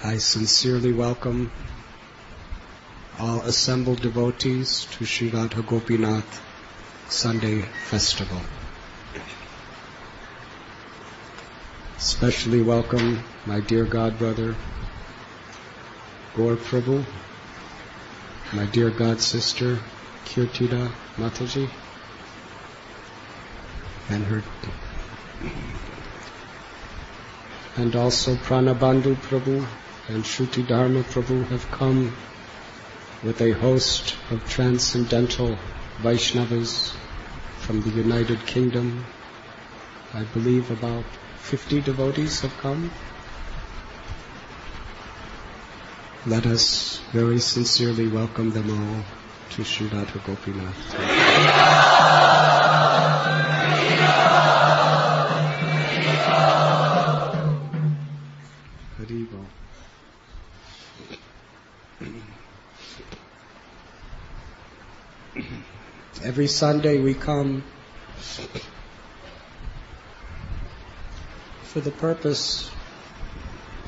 I sincerely welcome all assembled devotees to Sri Radha Gopinath Sunday Festival. Especially welcome my dear godbrother Gaur Prabhu, my dear god sister Kirtida Mataji, and also Pranabandhu Prabhu and Shruti Dharma Prabhu have come with a host of transcendental Vaishnavas from the United Kingdom. I believe about 50 devotees have come. Let us very sincerely welcome them all to Sri Radha Gopinath. Haribo. Every Sunday we come for the purpose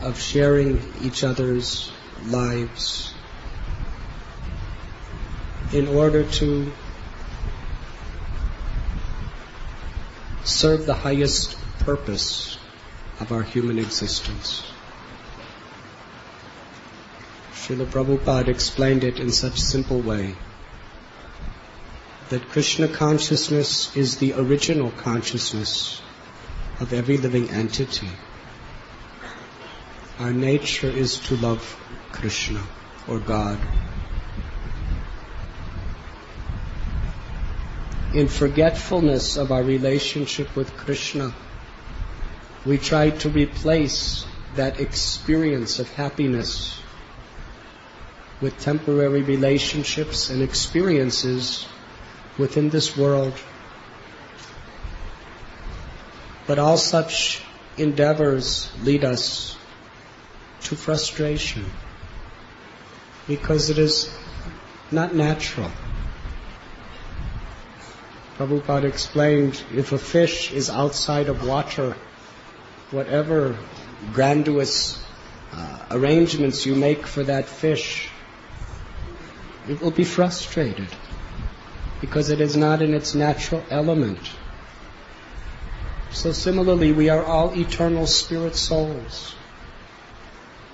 of sharing each other's lives in order to serve the highest purpose of our human existence. Srila Prabhupada explained it in such a simple way that Krishna consciousness is the original consciousness of every living entity. Our nature is to love Krishna or God. In forgetfulness of our relationship with Krishna, we try to replace that experience of happiness with temporary relationships and experiences within this world. But all such endeavors lead us to frustration because it is not natural. Prabhupada explained, if a fish is outside of water, whatever grandiose arrangements you make for that fish, it will be frustrated because it is not in its natural element. So similarly, we are all eternal spirit souls.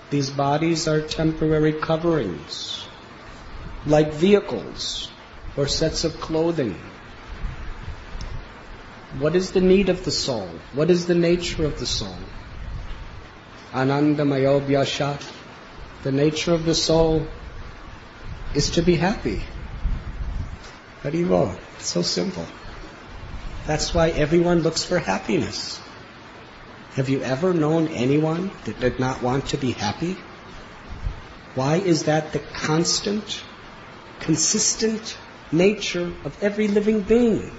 These bodies are temporary coverings, like vehicles or sets of clothing. What is the need of the soul? What is the nature of the soul? Anandamayo Vyashat. The nature of the soul is to be happy. Haribo. It's so simple. That's why everyone looks for happiness. Have you ever known anyone that did not want to be happy? Why is that the constant, consistent nature of every living being?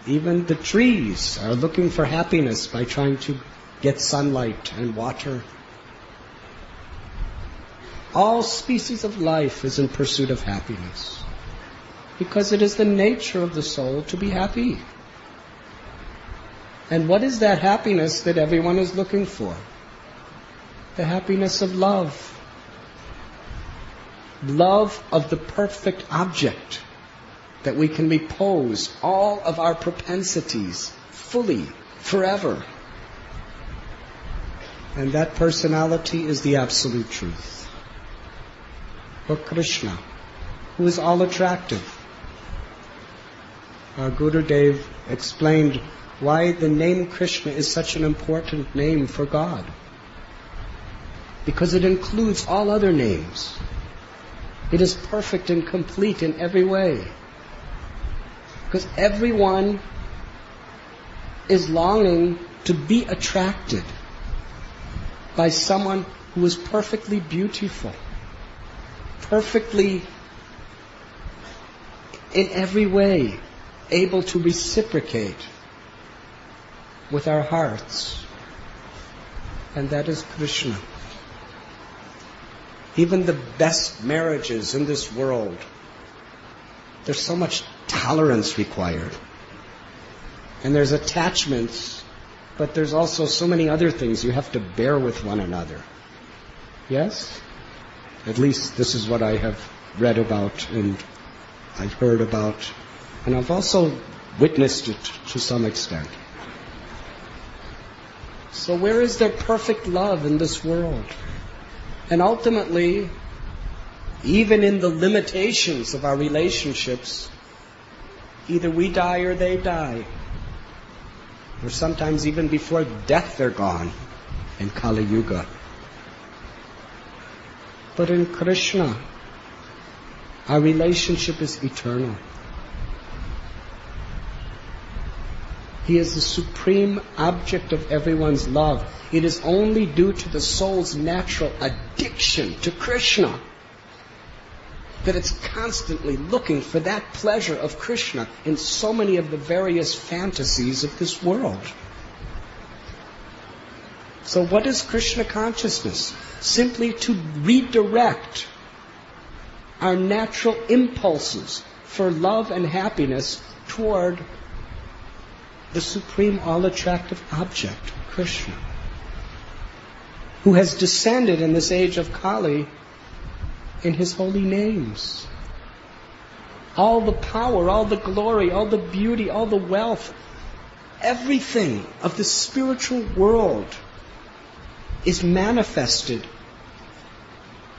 Even the trees are looking for happiness by trying to get sunlight and water. All species of life is in pursuit of happiness because it is the nature of the soul to be happy. And what is that happiness that everyone is looking for? The happiness of love. Love of the perfect object that we can repose all of our propensities fully, forever. And that personality is the absolute truth. Or Krishna, who is all attractive. Our Gurudev explained why the name Krishna is such an important name for God. Because it includes all other names. It is perfect and complete in every way. Because everyone is longing to be attracted by someone who is perfectly beautiful, perfectly in every way able to reciprocate with our hearts. And that is Krishna. Even the best marriages in this world, there's so much tolerance required. And there's attachments But there's also so many other things you have to bear with one another. Yes? At least this is what I have read about and I've heard about. And I've also witnessed it to some extent. So where is there perfect love in this world? And ultimately, even in the limitations of our relationships, either we die or they die. Or sometimes even before death they're gone in Kali Yuga. But in Krishna, our relationship is eternal. He is the supreme object of everyone's love. It is only due to the soul's natural addiction to Krishna that it's constantly looking for that pleasure of Krishna in so many of the various fantasies of this world. So what is Krishna consciousness? Simply to redirect our natural impulses for love and happiness toward the supreme all-attractive object, Krishna, who has descended in this age of Kali in His holy names. All the power, all the glory, all the beauty, all the wealth, everything of the spiritual world is manifested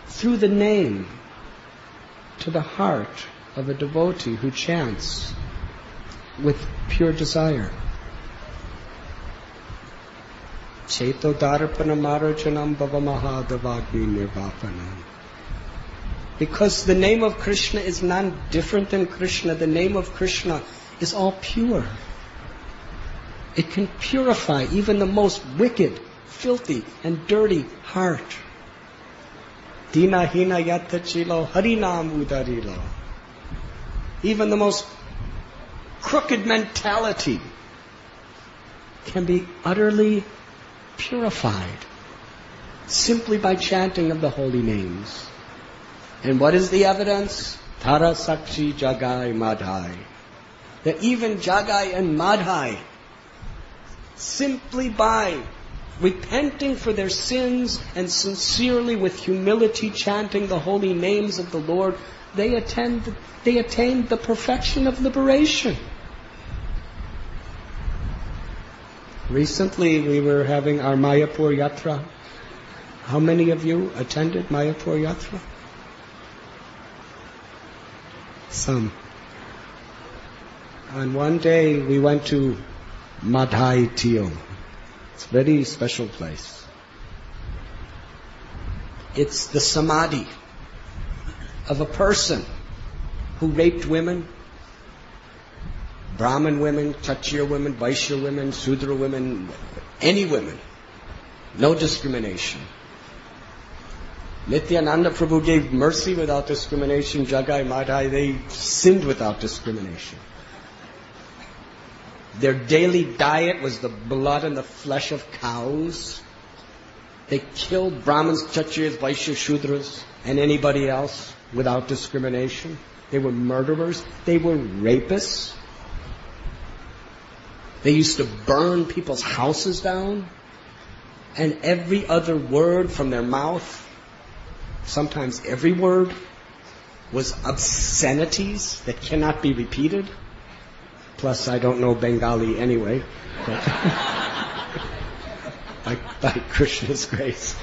through the name to the heart of a devotee who chants with pure desire. Cheto darpana marajanam bhavamahadavagni nirvapanam. Because the name of Krishna is none different than Krishna. The name of Krishna is all pure. It can purify even the most wicked, filthy, and dirty heart. Dina hina yatta chilo harinam udarilo. Even the most crooked mentality can be utterly purified simply by chanting of the holy names. And what is the evidence? Tara Sakshi Jagai Madhai. That even Jagai and Madhai, simply by repenting for their sins and sincerely with humility chanting the holy names of the Lord, they attained the perfection of liberation. Recently we were having our Mayapur Yatra. How many of you attended Mayapur Yatra? Some. And one day we went to Madhai Tio. It's a very special place. It's the samadhi of a person who raped women, Brahmin women, Kshatriya women, Vaishya women, Sudra women, any women. No discrimination. Nityananda Prabhu gave mercy without discrimination. Jagai Madhai, they sinned without discrimination. Their daily diet was the blood and the flesh of cows. They killed Brahmins, Kshatriyas, Vaishyas, Shudras, and anybody else without discrimination. They were murderers. They were rapists. They used to burn people's houses down. And every other word from their mouth, sometimes every word, was obscenities that cannot be repeated. Plus, I don't know Bengali anyway. By Krishna's grace.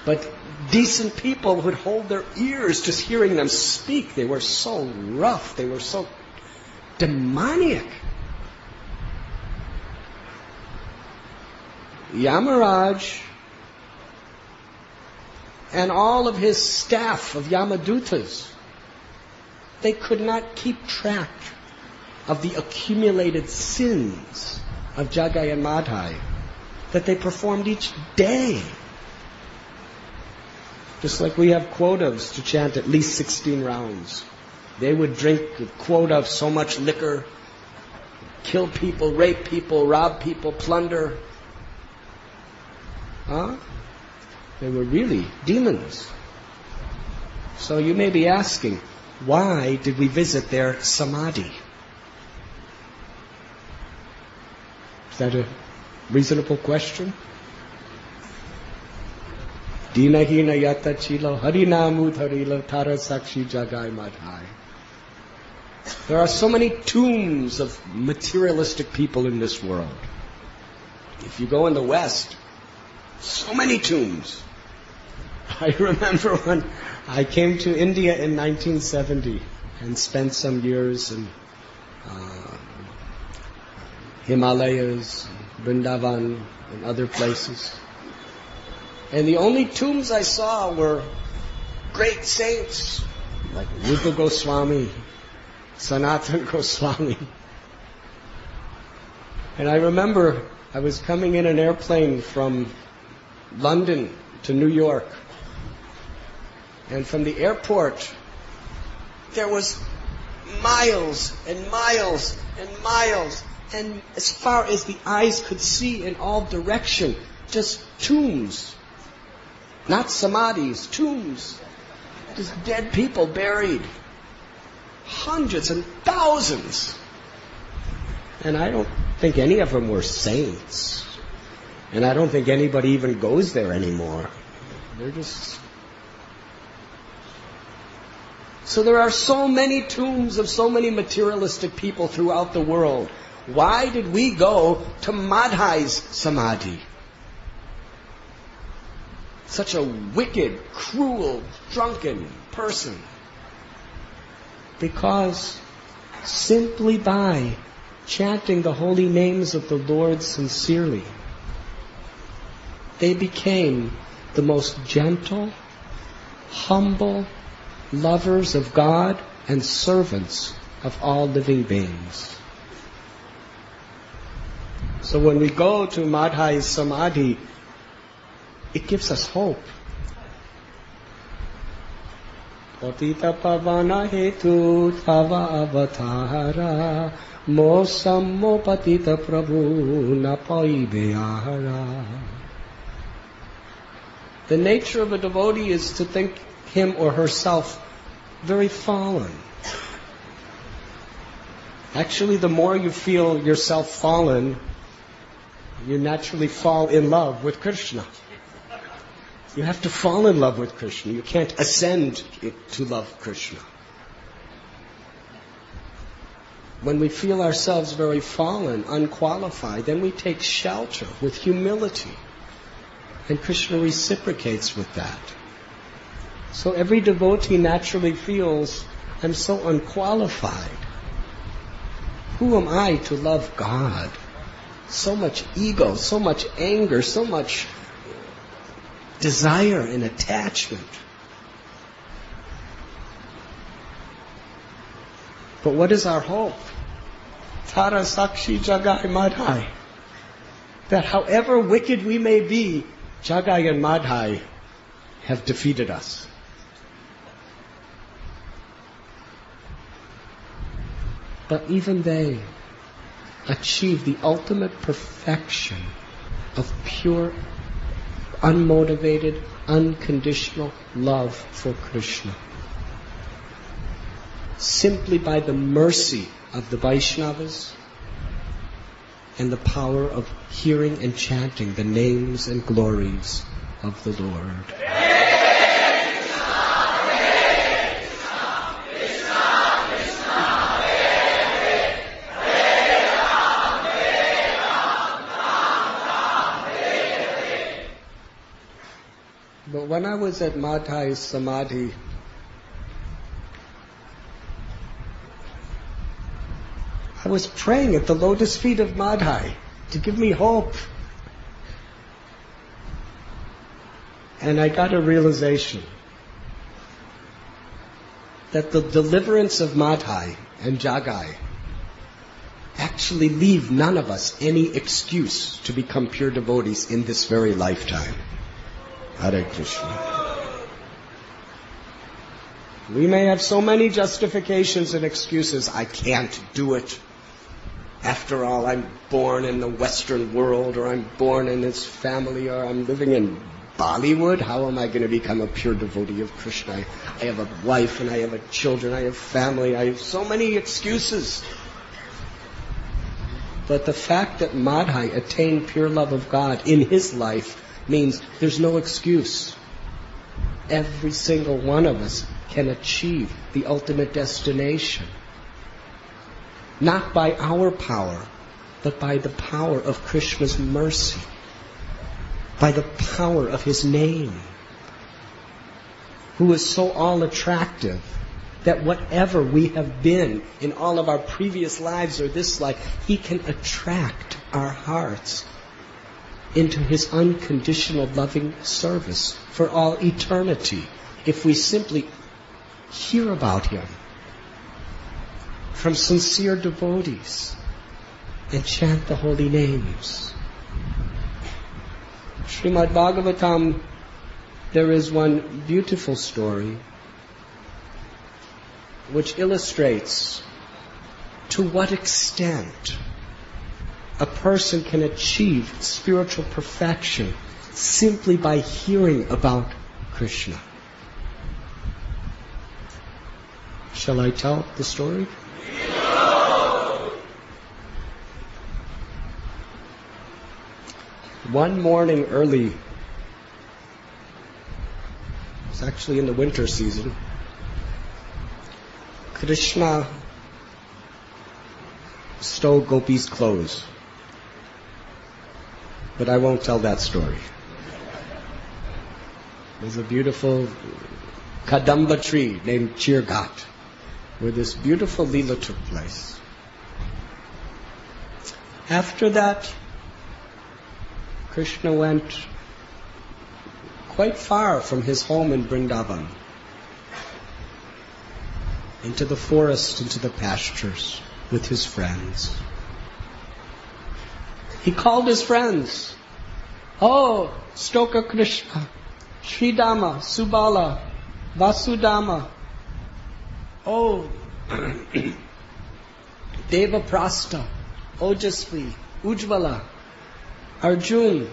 But decent people would hold their ears just hearing them speak. They were so rough. They were so demoniac. Yamaraj and all of his staff of Yamadutas, they could not keep track of the accumulated sins of Jagai and Madhai that they performed each day. Just like we have quotas to chant at least 16 rounds. They would drink a quota of so much liquor, kill people, rape people, rob people, plunder. They were really demons. So you may be asking, why did we visit their samadhi? Is that a reasonable question? Dinahina yata chilo harinamu dharilo tara sakshi jagai madhai. There are so many tombs of materialistic people in this world. If you go in the West, so many tombs. I remember when I came to India in 1970 and spent some years in Himalayas, Vrindavan, and other places. And the only tombs I saw were great saints like Rupa Goswami, Sanatana Goswami. And I remember I was coming in an airplane from London to New York. And from the airport, there was miles and miles and miles, and as far as the eyes could see in all direction, just tombs. Not samadhis, tombs. Just dead people buried. Hundreds and thousands. And I don't think any of them were saints. And I don't think anybody even goes there anymore. They're just... So there are so many tombs of so many materialistic people throughout the world. Why did we go to Madhai's Samadhi? Such a wicked, cruel, drunken person. Because simply by chanting the holy names of the Lord sincerely, they became the most gentle, humble lovers of God and servants of all living beings. So when we go to Madhai's Samadhi, it gives us hope. Patita pavana hetu tava avatara mosammo patita prabhu napai behara. The nature of a devotee is to think him or herself very fallen. Actually, the more you feel yourself fallen, you naturally fall in love with Krishna. You have to fall in love with Krishna. You can't ascend to love Krishna. When we feel ourselves very fallen, unqualified, then we take shelter with humility. And Krishna reciprocates with that. So every devotee naturally feels, I'm so unqualified. Who am I to love God? So much ego, so much anger, so much desire and attachment. But what is our hope? Tara Sakshi Jagai Madhai. That however wicked we may be, Jagai and Madhai have defeated us. But even they achieve the ultimate perfection of pure, unmotivated, unconditional love for Krishna. Simply by the mercy of the Vaishnavas and the power of hearing and chanting the names and glories of the Lord. But when I was at Madhai's Samadhi, I was praying at the lotus feet of Madhai to give me hope. And I got a realization that the deliverance of Madhai and Jagai actually leave none of us any excuse to become pure devotees in this very lifetime. Hare Krishna. We may have so many justifications and excuses. I can't do it. After all, I'm born in the Western world, or I'm born in this family, or I'm living in Bollywood. How am I going to become a pure devotee of Krishna? I have a wife, and I have children, I have family, I have so many excuses. But the fact that Madhai attained pure love of God in his life means there's no excuse. Every single one of us can achieve the ultimate destination. Not by our power, but by the power of Krishna's mercy. By the power of his name. Who is so all-attractive that whatever we have been in all of our previous lives or this life, he can attract our hearts into his unconditional loving service for all eternity if we simply hear about him from sincere devotees and chant the holy names. Srimad Bhagavatam, there is one beautiful story which illustrates to what extent a person can achieve spiritual perfection simply by hearing about Krishna. Shall I tell the story? One morning early, it's actually in the winter season, Krishna stole Gopi's clothes. But I won't tell that story. There's a beautiful Kadamba tree named Chirgat, where this beautiful Leela took place. After that, Krishna went quite far from his home in Vrindavan, into the forest, into the pastures, with his friends. He called his friends. Oh, Stoka Krishna, Sridama, Subala, Vasudama. Oh, Devaprastha, Ojasvi, Ujvala, Arjun,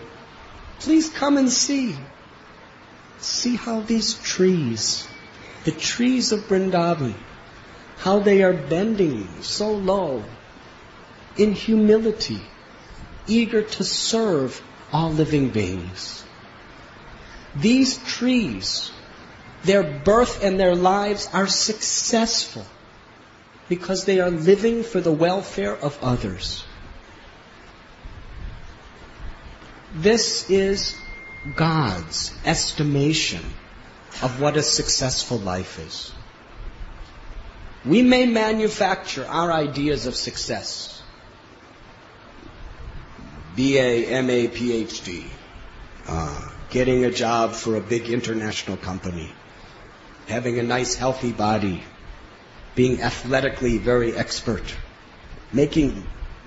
please come and see. See how these trees, the trees of Vrindavan, how they are bending so low, in humility, eager to serve all living beings. These trees, their birth and their lives are successful because they are living for the welfare of others. This is God's estimation of what a successful life is. We may manufacture our ideas of success. BA, MA, PhD, getting a job for a big international company, having a nice healthy body, being athletically very expert, making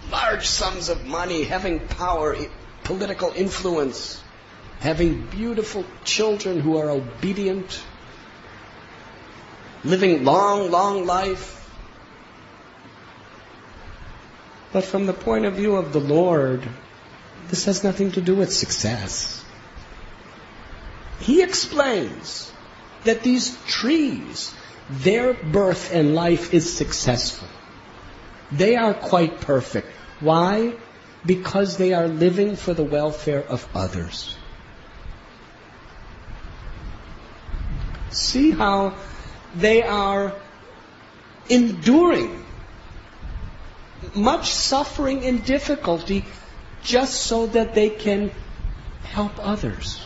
large sums of money, having power, political influence, having beautiful children who are obedient, living long, long life. But from the point of view of the Lord, this has nothing to do with success. He explains that these trees, their birth and life is successful. They are quite perfect. Why? Because they are living for the welfare of others. See how they are enduring much suffering and difficulty just so that they can help others.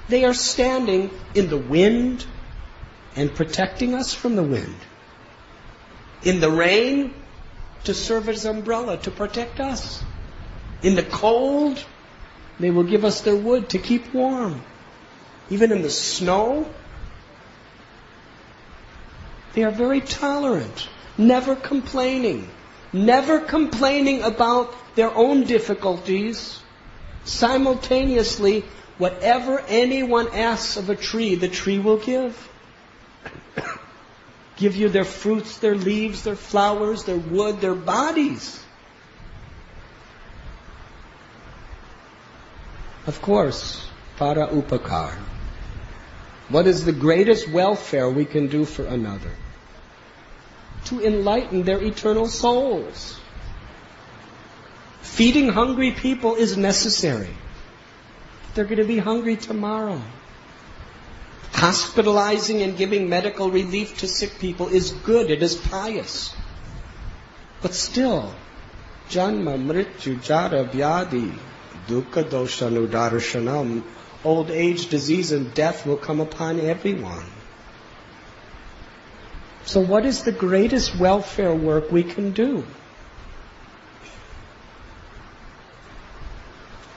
They are standing in the wind and protecting us from the wind. In the rain, to serve as umbrella to protect us. In the cold, they will give us their wood to keep warm. Even in the snow, they are very tolerant, never complaining about their own difficulties. Simultaneously, whatever anyone asks of a tree, the tree will give. Give you their fruits, their leaves, their flowers, their wood, their bodies. Of course, para upakar. What is the greatest welfare we can do for another? To enlighten their eternal souls. Feeding hungry people is necessary. They're going to be hungry tomorrow. Hospitalizing and giving medical relief to sick people is good. It is pious. But still, janma, mrityu, jara, vyadi, dukkha, doshanudarshanam, old age, disease, and death will come upon everyone. So what is the greatest welfare work we can do?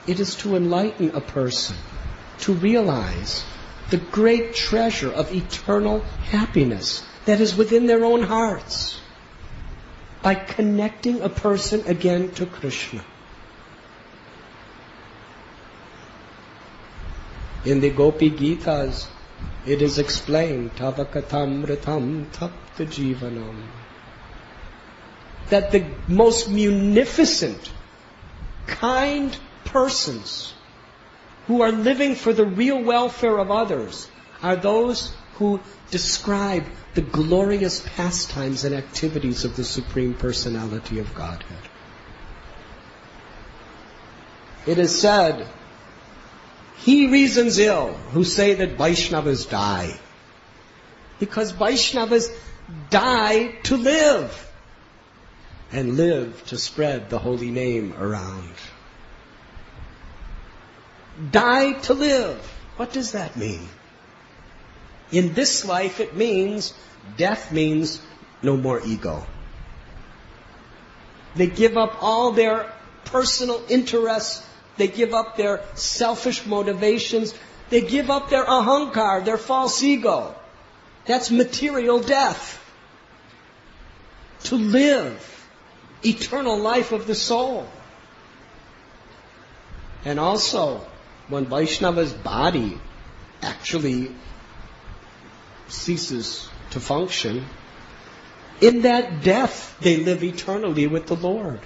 It is to enlighten a person, to realize the great treasure of eternal happiness that is within their own hearts, by connecting a person again to Krishna. In the Gopi Gitas, it is explained, Tavakatamritam tapta jivanam, that the most munificent, kind persons who are living for the real welfare of others are those who describe the glorious pastimes and activities of the Supreme Personality of Godhead. It is said, he reasons ill who say that Vaishnavas die, because Vaishnavas die to live, and live to spread the holy name around. Die to live. What does that mean? In this life it means, death means no more ego. They give up all their personal interests. They give up their selfish motivations. They give up their ahankar, their false ego. That's material death. To live eternal life of the soul. And also, when Vaishnava's body actually ceases to function, in that death they live eternally with the Lord.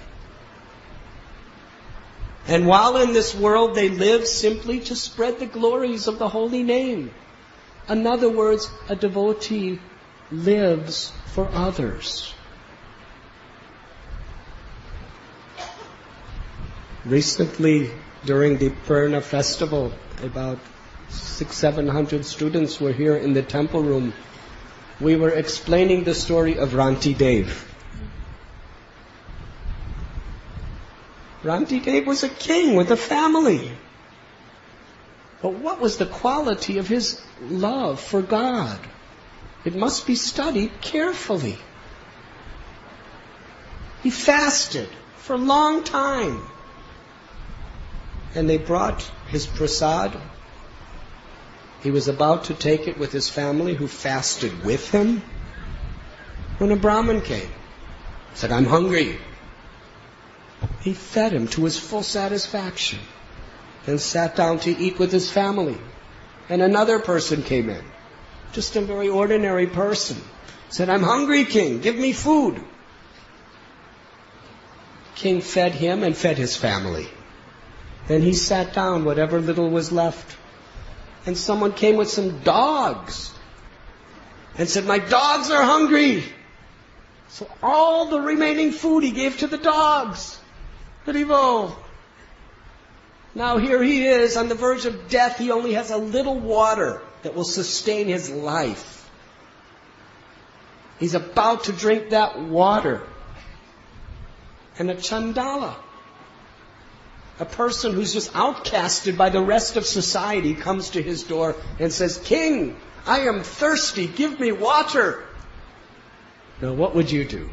And while in this world they live simply to spread the glories of the holy name. In other words, a devotee lives for others. Recently, during the Purna festival, about 600-700 students were here in the temple room. We were explaining the story of Ranti Dev. Ranti Dev was a king with a family. But what was the quality of his love for God? It must be studied carefully. He fasted for a long time. And they brought his prasad. He was about to take it with his family who fasted with him, when a Brahmin came. Said, I'm hungry. He fed him to his full satisfaction and sat down to eat with his family. And another person came in, just a very ordinary person. Said, I'm hungry, king, give me food. King fed him and fed his family. Then he sat down, whatever little was left. And someone came with some dogs and said, my dogs are hungry. So all the remaining food he gave to the dogs. Haribo. Now here he is on the verge of death. He only has a little water that will sustain his life. He's about to drink that water. And a chandala, a person who's just outcasted by the rest of society, comes to his door and says, King, I am thirsty, give me water. Now what would you do?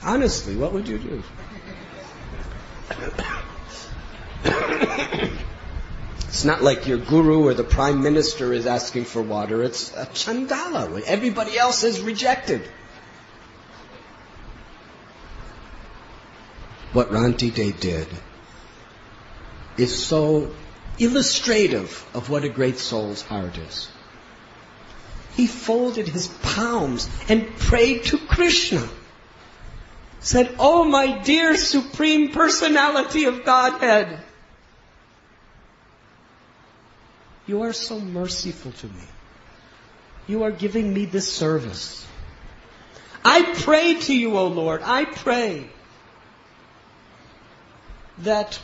Honestly, what would you do? It's not like your guru or the prime minister is asking for water. It's a chandala. Everybody else is rejected. What Ranti Dev did is so illustrative of what a great soul's heart is. He folded his palms and prayed to Krishna. Said, oh my dear Supreme Personality of Godhead, you are so merciful to me. You are giving me this service. I pray to you, O Lord, I pray that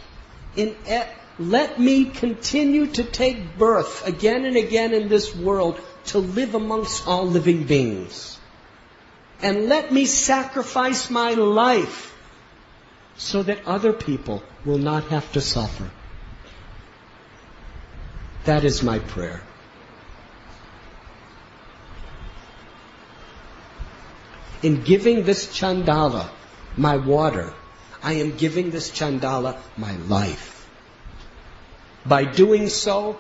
let me continue to take birth again and again in this world to live amongst all living beings. And let me sacrifice my life so that other people will not have to suffer. That is my prayer. In giving this chandala, my water, I am giving this chandala my life. By doing so,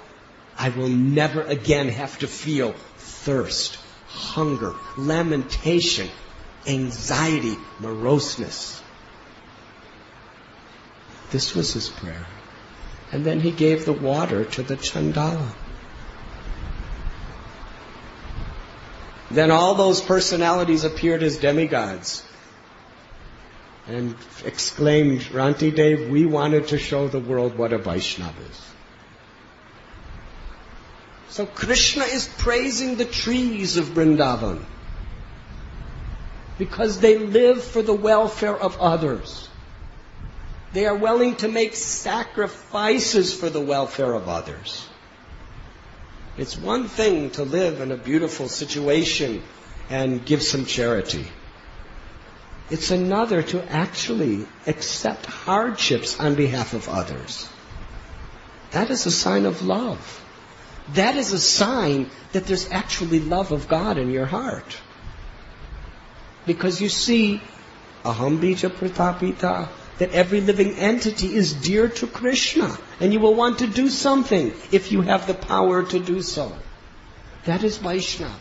I will never again have to feel thirst, hunger, lamentation, anxiety, moroseness. This was his prayer. And then he gave the water to the chandala. Then all those personalities appeared as demigods and exclaimed, Ranti Dev, we wanted to show the world what a Vaishnava is. So Krishna is praising the trees of Vrindavan because they live for the welfare of others. They are willing to make sacrifices for the welfare of others. It's one thing to live in a beautiful situation and give some charity. It's another to actually accept hardships on behalf of others. That is a sign of love. That is a sign that there's actually love of God in your heart. Because you see, aham bija pratapita, that every living entity is dear to Krishna, and you will want to do something if you have the power to do so. That is Vaishnava.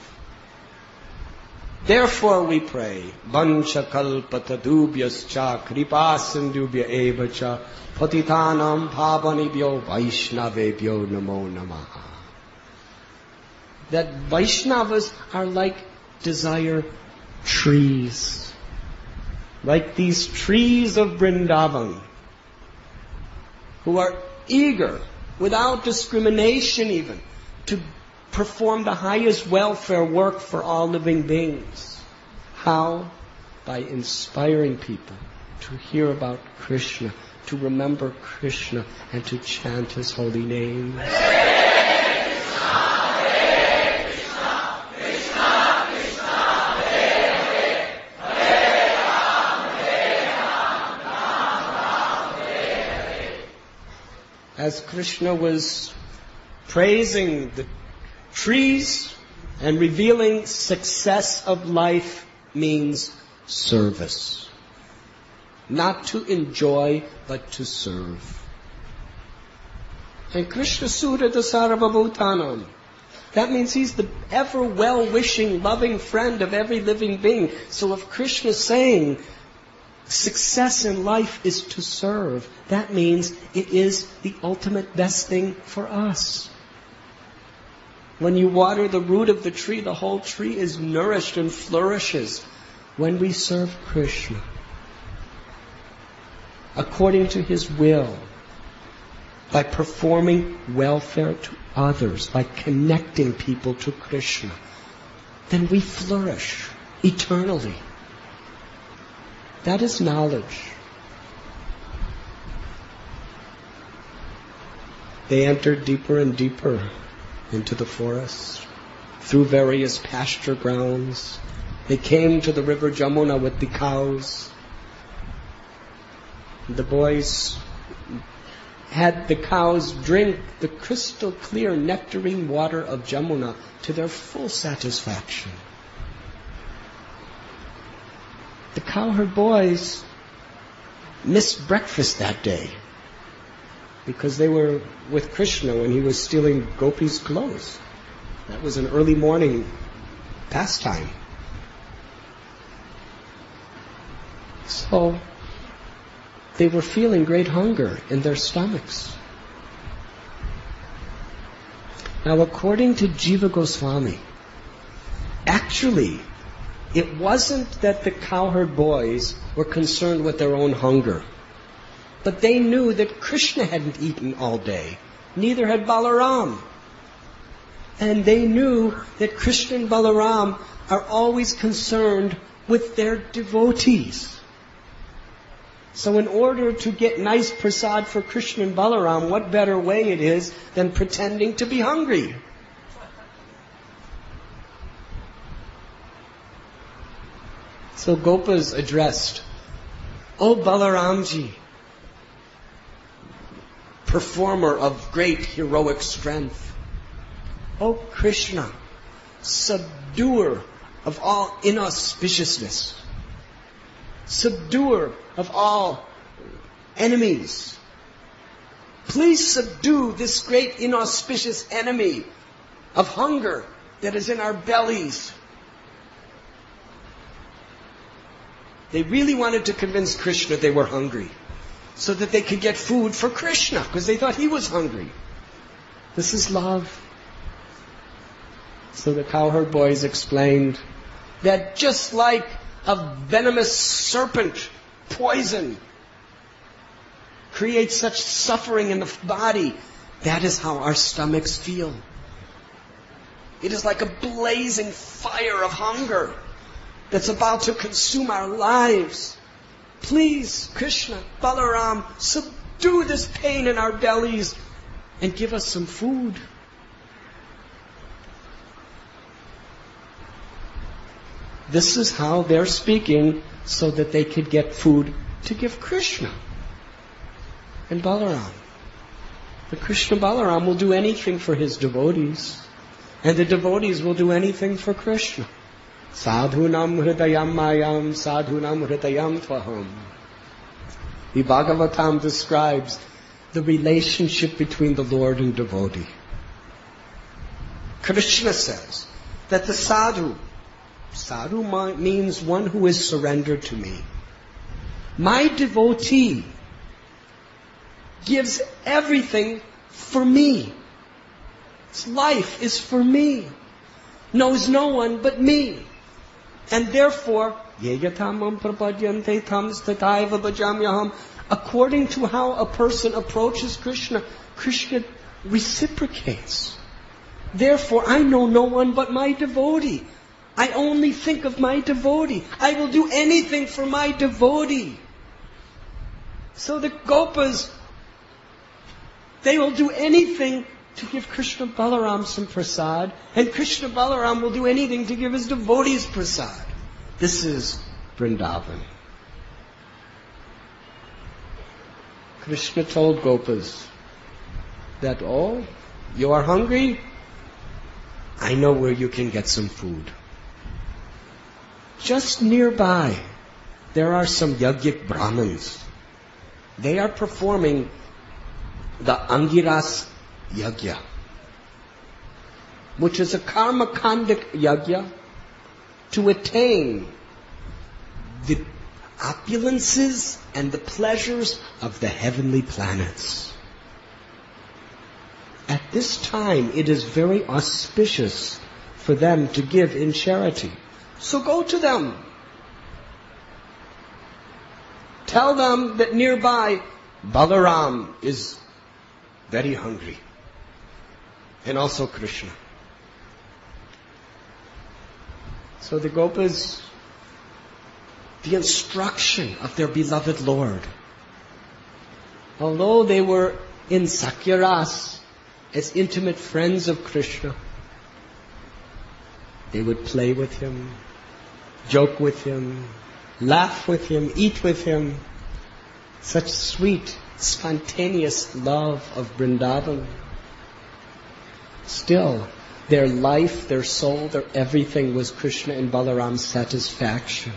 Therefore we pray, Vancha kalpatadubhyascha kripasindubhya evacha patitanam pavanibhyo Vaishnavebhyo namo namaha. That Vaishnavas are like desire trees. Like these trees of Vrindavan, who are eager, without discrimination even, to perform the highest welfare work for all living beings. How? By inspiring people to hear about Krishna, to remember Krishna, and to chant His holy name. As Krishna was praising the trees and revealing success of life means service. Not to enjoy, but to serve. And Krishna Surata Sarvabhutanam. That means He's the ever well-wishing, loving friend of every living being. So if Krishna is saying, success in life is to serve, that means it is the ultimate best thing for us. When you water the root of the tree, the whole tree is nourished and flourishes when we serve Krishna according to His will, by performing welfare to others, by connecting people to Krishna. Then we flourish eternally. That is knowledge. They entered deeper and deeper into the forest, through various pasture grounds. They came to the river Jamuna with the cows. The boys had the cows drink the crystal clear nectarine water of Jamuna to their full satisfaction. The cowherd boys missed breakfast that day because they were with Krishna when he was stealing Gopi's clothes. That was an early morning pastime. So they were feeling great hunger in their stomachs. Now, according to Jiva Goswami, actually, it wasn't that the cowherd boys were concerned with their own hunger, but they knew that Krishna hadn't eaten all day, neither had Balaram. And they knew that Krishna and Balaram are always concerned with their devotees. So in order to get nice prasad for Krishna and Balaram, what better way it is than pretending to be hungry? So Gopas addressed, "O Balaramji, performer of great heroic strength. O Krishna, subduer of all inauspiciousness, subduer of all enemies. Please subdue this great inauspicious enemy of hunger that is in our bellies." They really wanted to convince Krishna they were hungry, so that they could get food for Krishna, because they thought he was hungry. This is love. So the cowherd boys explained that just like a venomous serpent poison creates such suffering in the body, that is how our stomachs feel. It is like a blazing fire of hunger that's about to consume our lives. Please, Krishna, Balaram, subdue this pain in our bellies and give us some food. This is how they're speaking so that they could get food to give Krishna and Balaram. But Krishna Balaram will do anything for his devotees, and the devotees will do anything for Krishna. Sadhunam hridayam mayam, sadhunam hridayam tvaham. The Bhagavatam describes the relationship between the Lord and devotee. Krishna says that the sadhu means one who is surrendered to me. My devotee gives everything for me. His life is for me. Knows no one but me. And therefore, according to how a person approaches Krishna, Krishna reciprocates. Therefore, I know no one but my devotee. I only think of my devotee. I will do anything for my devotee. So the Gopas, they will do anything to give Krishna Balaram some prasad, and Krishna Balaram will do anything to give his devotees prasad. This is Vrindavan. Krishna told Gopas that, "Oh, you are hungry? I know where you can get some food. Just nearby, there are some Yajnik Brahmins. They are performing the Angiras Yajna, which is a karmakandic yajna to attain the opulences and the pleasures of the heavenly planets. At this time, it is very auspicious for them to give in charity. So go to them. Tell them that nearby Balaram is very hungry. And also Krishna." So the Gopas, the instruction of their beloved Lord, although they were in Sakyaras as intimate friends of Krishna, they would play with him, joke with him, laugh with him, eat with him. Such sweet, spontaneous love of Vrindavan. Still, their life, their soul, their everything was Krishna and Balaram's satisfaction.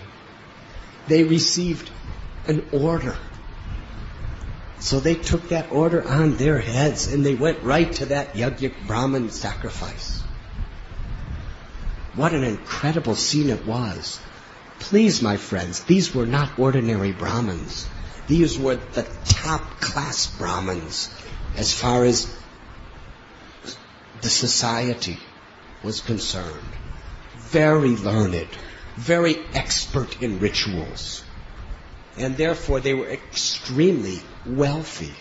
They received an order. So they took that order on their heads and they went right to that Yajnik Brahman sacrifice. What an incredible scene it was. Please, my friends, these were not ordinary Brahmins. These were the top-class Brahmins as far as the society was concerned. Very learned, very expert in rituals. And therefore they were extremely wealthy.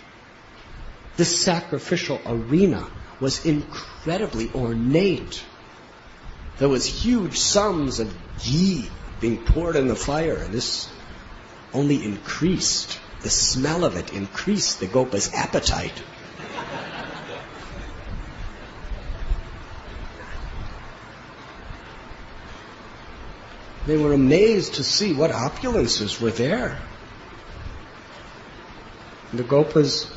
This sacrificial arena was incredibly ornate. There was huge sums of ghee being poured in the fire, and this only increased, the smell of it increased the gopa's appetite. They were amazed to see what opulences were there. The gopas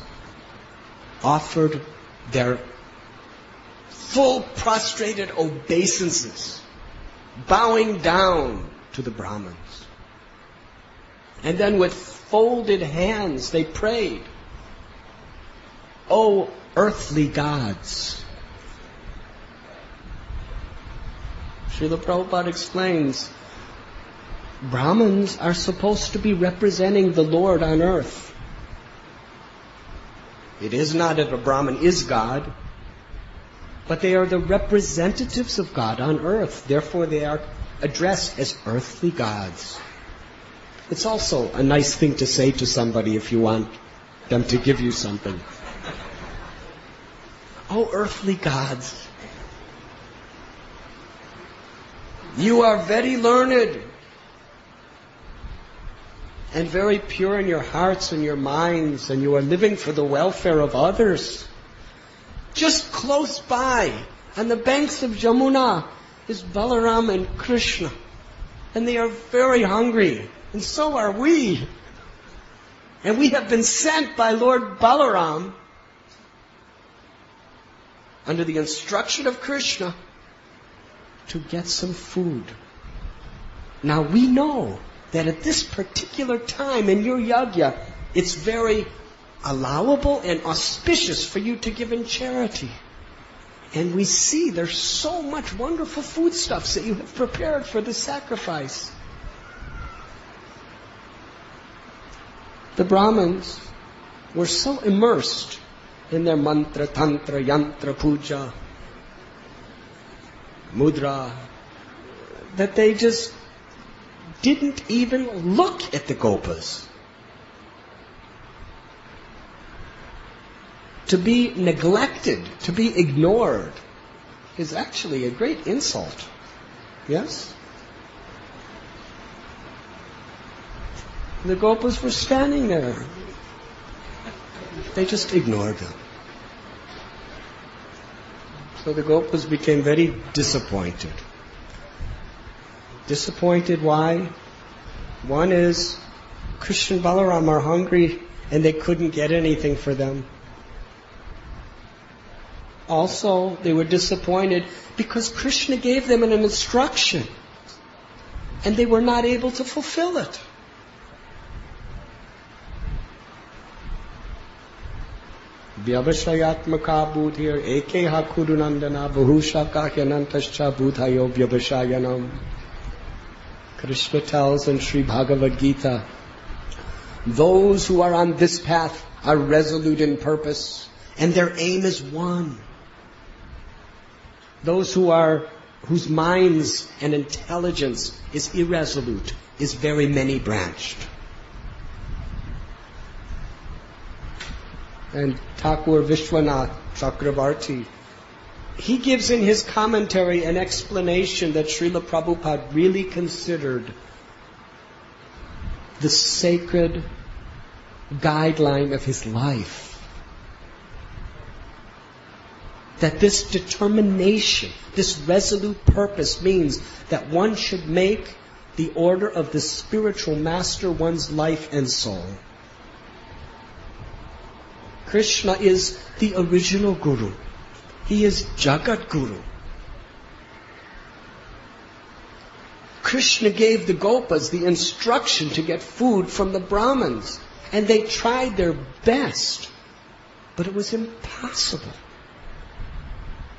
offered their full prostrated obeisances, bowing down to the Brahmins. And then with folded hands they prayed, "O earthly gods." Srila Prabhupada explains, Brahmins are supposed to be representing the Lord on earth. It is not that a Brahmin is God, but they are the representatives of God on earth. Therefore they are addressed as earthly gods. It's also a nice thing to say to somebody if you want them to give you something. "Oh, earthly gods, you are very learned and very pure in your hearts and your minds, and you are living for the welfare of others. Just close by, on the banks of Jamuna, is Balaram and Krishna, and they are very hungry, and so are we. And we have been sent by Lord Balaram, under the instruction of Krishna, to get some food. Now we know that at this particular time in your yajna, it's very allowable and auspicious for you to give in charity. And we see there's so much wonderful foodstuffs that you have prepared for the sacrifice." The Brahmins were so immersed in their mantra, tantra, yantra, puja, mudra, that they just didn't even look at the gopas. To be neglected, to be ignored, is actually a great insult. Yes? The gopas were standing there. They just ignored them. So the gopas became very disappointed. Disappointed, why? One is, Krishna and Balaram are hungry and they couldn't get anything for them. Also, they were disappointed because Krishna gave them an instruction and they were not able to fulfill it. Vyavashayatmaka buddhir ekeha kudunandana bahushaka hyanantascha buddhayo vyavashayanam. Krishna tells in Sri Bhagavad Gita, those who are on this path are resolute in purpose and their aim is one. Those whose minds and intelligence is irresolute, is very many-branched. And Thakur Vishwanath Chakravarti, he gives in his commentary an explanation that Srila Prabhupada really considered the sacred guideline of his life. That this determination, this resolute purpose means that one should make the order of the spiritual master one's life and soul. Krishna is the original Guru. He is Jagat Guru. Krishna gave the Gopas the instruction to get food from the Brahmins, and they tried their best, but it was impossible.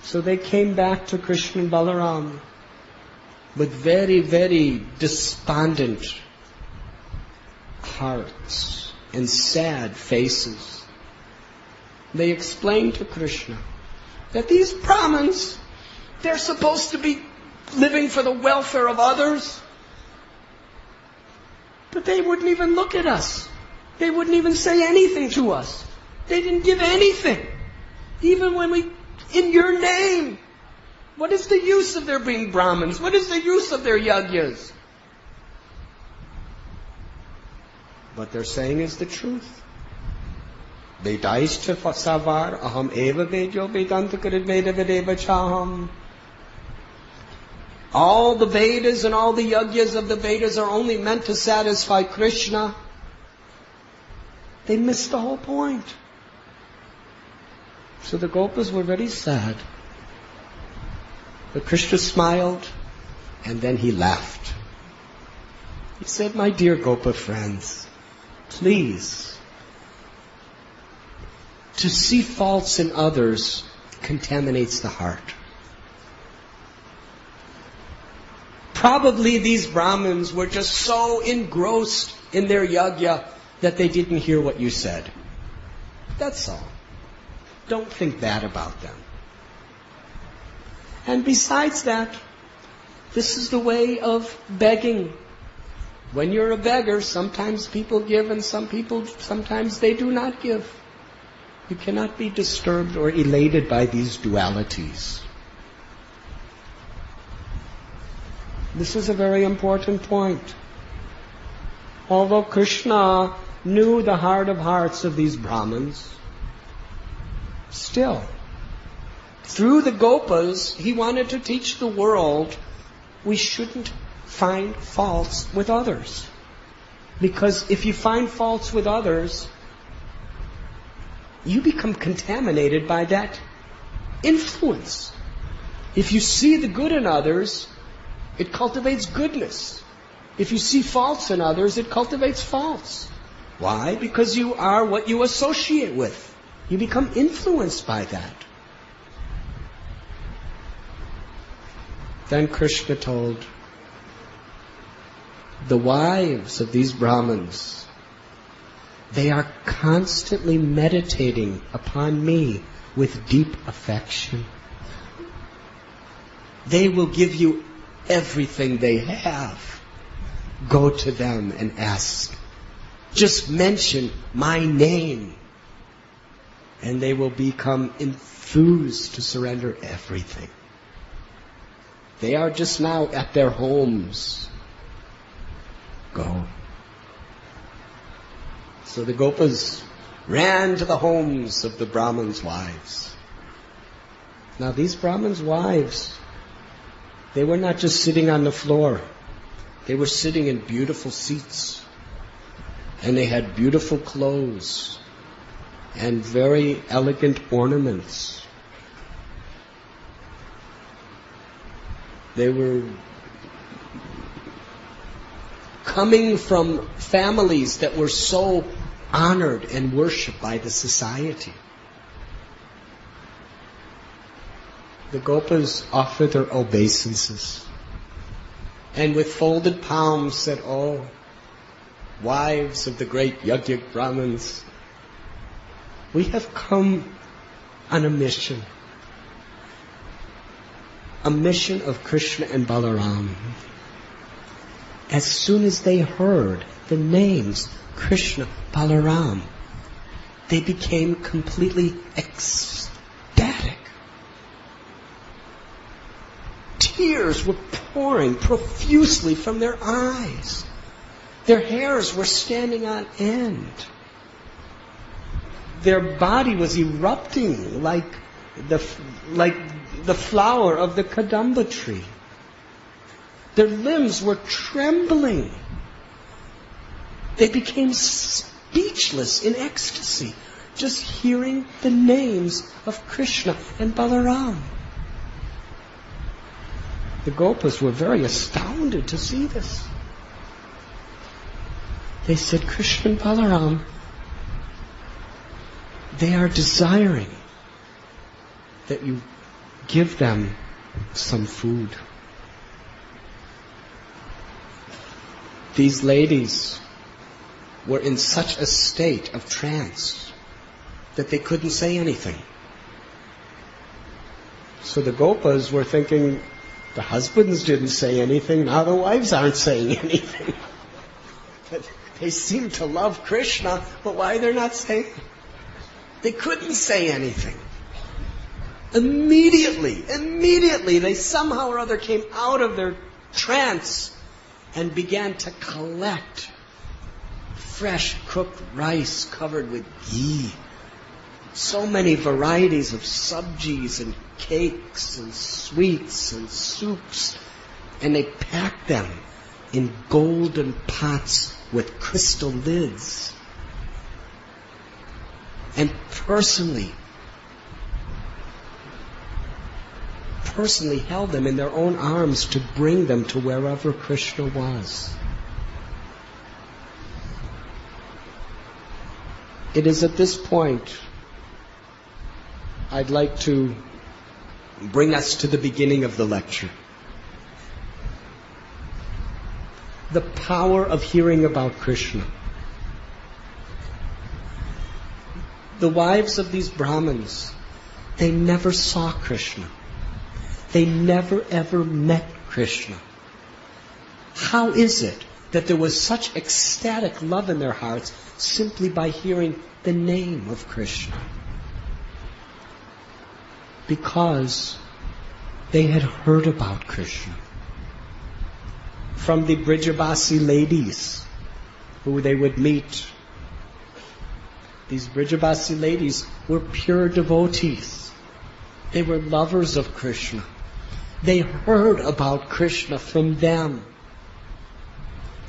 So they came back to Krishna and Balaram with very, very despondent hearts and sad faces. They explained to Krishna that these Brahmins, they're supposed to be living for the welfare of others, but they wouldn't even look at us. They wouldn't even say anything to us. They didn't give anything. Even when we, in your name, what is the use of their being Brahmins? What is the use of their yajnas? What they're saying is the truth. Vedaishcha savar aham eva vedyo vedanta karid veda vedeva chaham. All the Vedas and all the yagyas of the Vedas are only meant to satisfy Krishna. They missed the whole point. So the Gopas were very sad. But Krishna smiled, and then he laughed. He said, my dear Gopa friends, please, to see faults in others contaminates the heart. Probably these Brahmins were just so engrossed in their yajna that they didn't hear what you said. That's all. Don't think bad about them. And besides that, this is the way of begging. When you're a beggar, sometimes people give and sometimes they do not give. You cannot be disturbed or elated by these dualities. This is a very important point. Although Krishna knew the heart of hearts of these Brahmins, still, through the Gopas, he wanted to teach the world we shouldn't find faults with others. Because if you find faults with others, you become contaminated by that influence. If you see the good in others, it cultivates goodness. If you see faults in others, it cultivates faults. Why? Because you are what you associate with. You become influenced by that. Then Krishna told the wives of these Brahmins, they are constantly meditating upon me with deep affection. They will give you everything they have. Go to them and ask. Just mention my name, and they will become enthused to surrender everything. They are just now at their homes. Go. So the Gopas ran to the homes of the Brahmins' wives. Now these Brahmins' wives, they were not just sitting on the floor. They were sitting in beautiful seats. And they had beautiful clothes and very elegant ornaments. They were coming from families that were so honored and worshipped by the society. The Gopas offered their obeisances and with folded palms said, "Oh, wives of the great Yajnik Brahmins, we have come on a mission of Krishna and Balaram." As soon as they heard the names Krishna, Balaram, they became completely ecstatic. Tears were pouring profusely from their eyes. Their hairs were standing on end. Their body was erupting like the flower of the Kadamba tree. Their limbs were trembling. They became speechless in ecstasy, just hearing the names of Krishna and Balaram. The Gopas were very astounded to see this. They said, "Krishna and Balaram, they are desiring that you give them some food." These ladies were in such a state of trance that they couldn't say anything. So the Gopas were thinking, the husbands didn't say anything, now the wives aren't saying anything. They seem to love Krishna, but why they're not saying? They couldn't say anything. Immediately, they somehow or other came out of their trance and began to collect fresh cooked rice covered with ghee. So many varieties of sabjis and cakes and sweets and soups. And they pack them in golden pots with crystal lids. And personally held them in their own arms to bring them to wherever Krishna was. It is at this point I'd like to bring us to the beginning of the lecture. The power of hearing about Krishna. The wives of these Brahmins, they never saw Krishna. They never ever met Krishna. How is it that there was such ecstatic love in their hearts simply by hearing the name of Krishna? Because they had heard about Krishna from the Brijavasi ladies who they would meet. These Brijavasi ladies were pure devotees. They were lovers of Krishna. They heard about Krishna from them.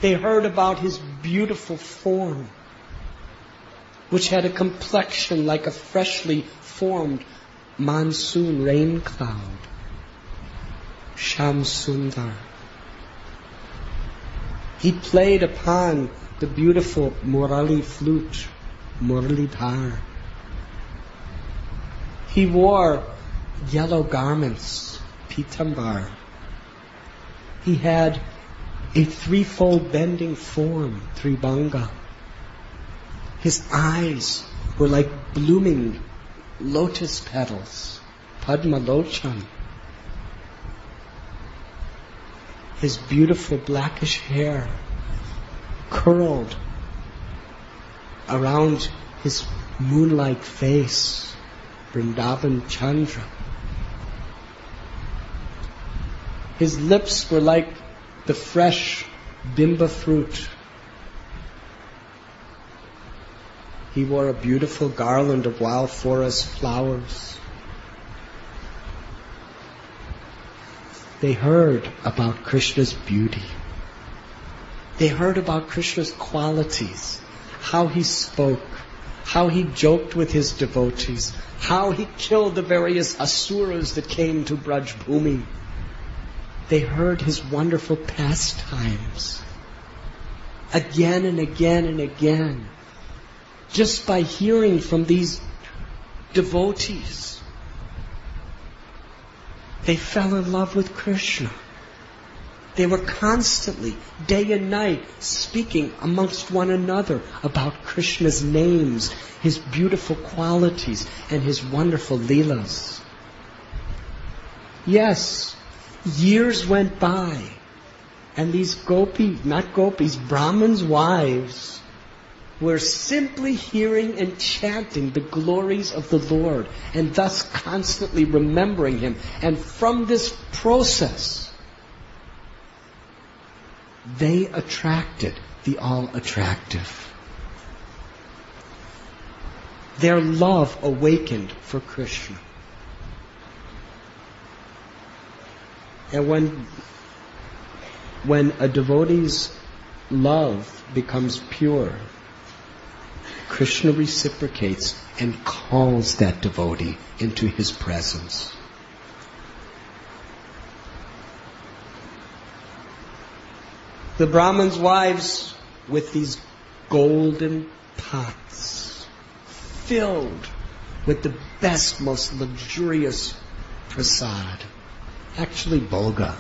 They heard about his beautiful form, which had a complexion like a freshly formed monsoon rain cloud. Sham Sundar. He played upon the beautiful Murali flute, Muralidhar. He wore yellow garments, Pitambar. He had a threefold bending form, Tribanga. His eyes were like blooming lotus petals, Padma Lochan. His beautiful blackish hair curled around his moon-like face, Vrindavan Chandra. His lips were like the fresh bimba fruit. He wore a beautiful garland of wild forest flowers. They heard about Krishna's beauty. They heard about Krishna's qualities, how he spoke, how he joked with his devotees, how he killed the various asuras that came to Braj Bhumi. They heard his wonderful pastimes again and again and again, just by hearing from these devotees. They fell in love with Krishna. They were constantly, day and night, speaking amongst one another about Krishna's names, his beautiful qualities, and his wonderful leelas. Yes, years went by, and these Brahmins' wives, were simply hearing and chanting the glories of the Lord, and thus constantly remembering him. And from this process, they attracted the all-attractive. Their love awakened for Krishna. And when a devotee's love becomes pure, Krishna reciprocates and calls that devotee into his presence. The Brahmins' wives with these golden pots filled with the best, most luxurious prasad, actually bhoga.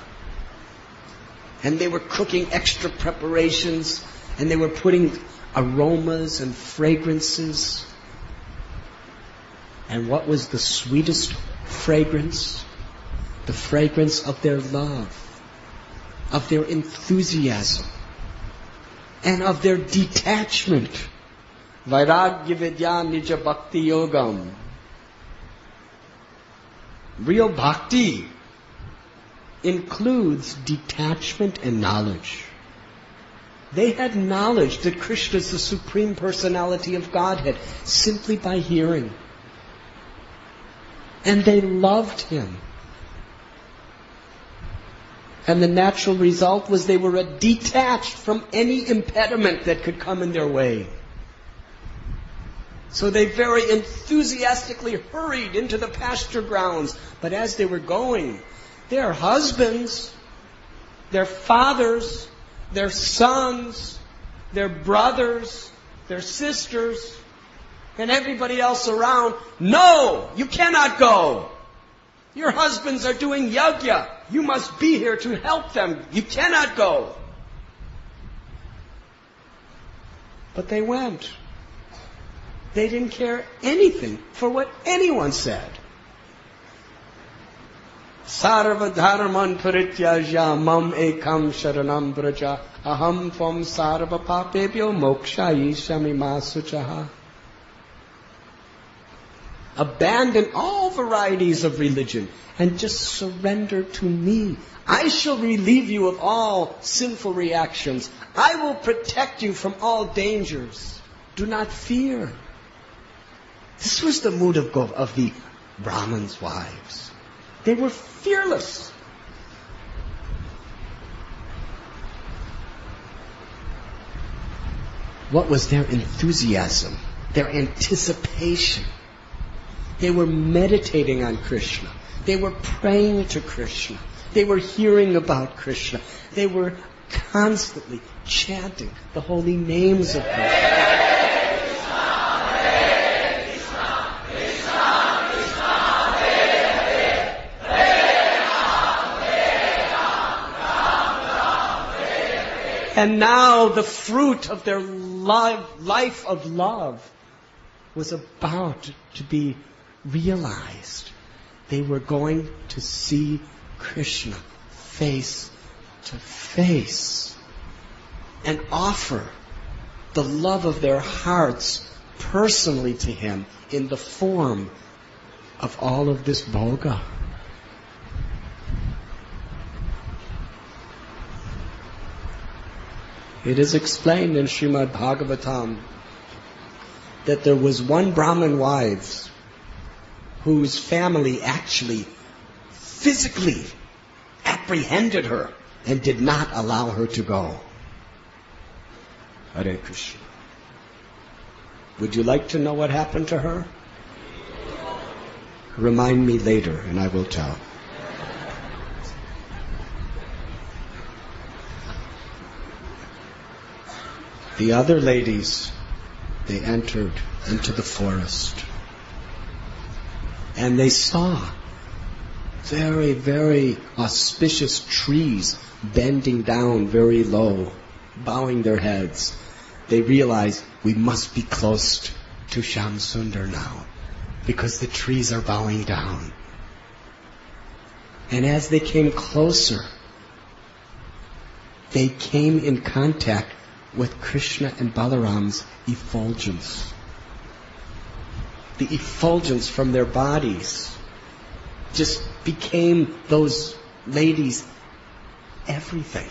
And they were cooking extra preparations, and they were putting aromas and fragrances. And what was the sweetest fragrance? The fragrance of their love, of their enthusiasm, and of their detachment. Vairagya vidya nija bhakti yogam. Real bhakti includes detachment and knowledge. They had knowledge that Krishna is the Supreme Personality of Godhead simply by hearing. And they loved Him. And the natural result was they were detached from any impediment that could come in their way. So they very enthusiastically hurried into the pasture grounds. But as they were going, their husbands, their fathers, their sons, their brothers, their sisters, and everybody else around, no, you cannot go. Your husbands are doing yajna. You must be here to help them. You cannot go. But they went. They didn't care anything for what anyone said. Sarva dharman parityajya mam ekam sharanam braja aham tvam sarva papebhyo mokshayishami masuchaha. Abandon all varieties of religion and just surrender to me. I shall relieve you of all sinful reactions. I will protect you from all dangers. Do not fear. This was the mood of the Brahmins' wives. They were fearless. What was their enthusiasm? Their anticipation? They were meditating on Krishna. They were praying to Krishna. They were hearing about Krishna. They were constantly chanting the holy names of Krishna. And now the fruit of their life of love was about to be realized. They were going to see Krishna face to face and offer the love of their hearts personally to Him in the form of all of this bhoga. It is explained in Srimad Bhagavatam that there was one Brahmin wife whose family actually physically apprehended her and did not allow her to go. Hare Krishna. Would you like to know what happened to her? Remind me later and I will tell. The other ladies, they entered into the forest. And they saw very, very auspicious trees bending down very low, bowing their heads. They realized we must be close to Shyam Sundar now, because the trees are bowing down. And as they came closer, they came in contact with Krishna and Balaram's effulgence. The effulgence from their bodies just became those ladies everything.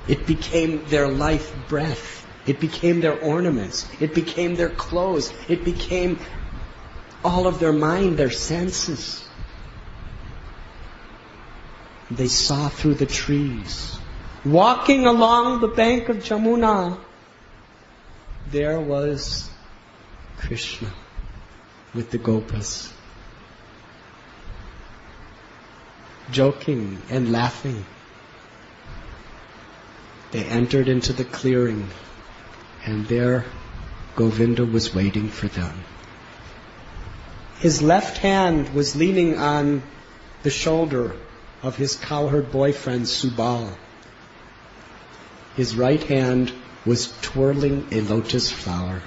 It became their life breath. It became their ornaments. It became their clothes. It became all of their mind, their senses. They saw through the trees. Walking along the bank of Jamuna, there was Krishna with the gopas, joking and laughing. They entered into the clearing, and there Govinda was waiting for them. His left hand was leaning on the shoulder of his cowherd boyfriend Subal. His right hand was twirling a lotus flower.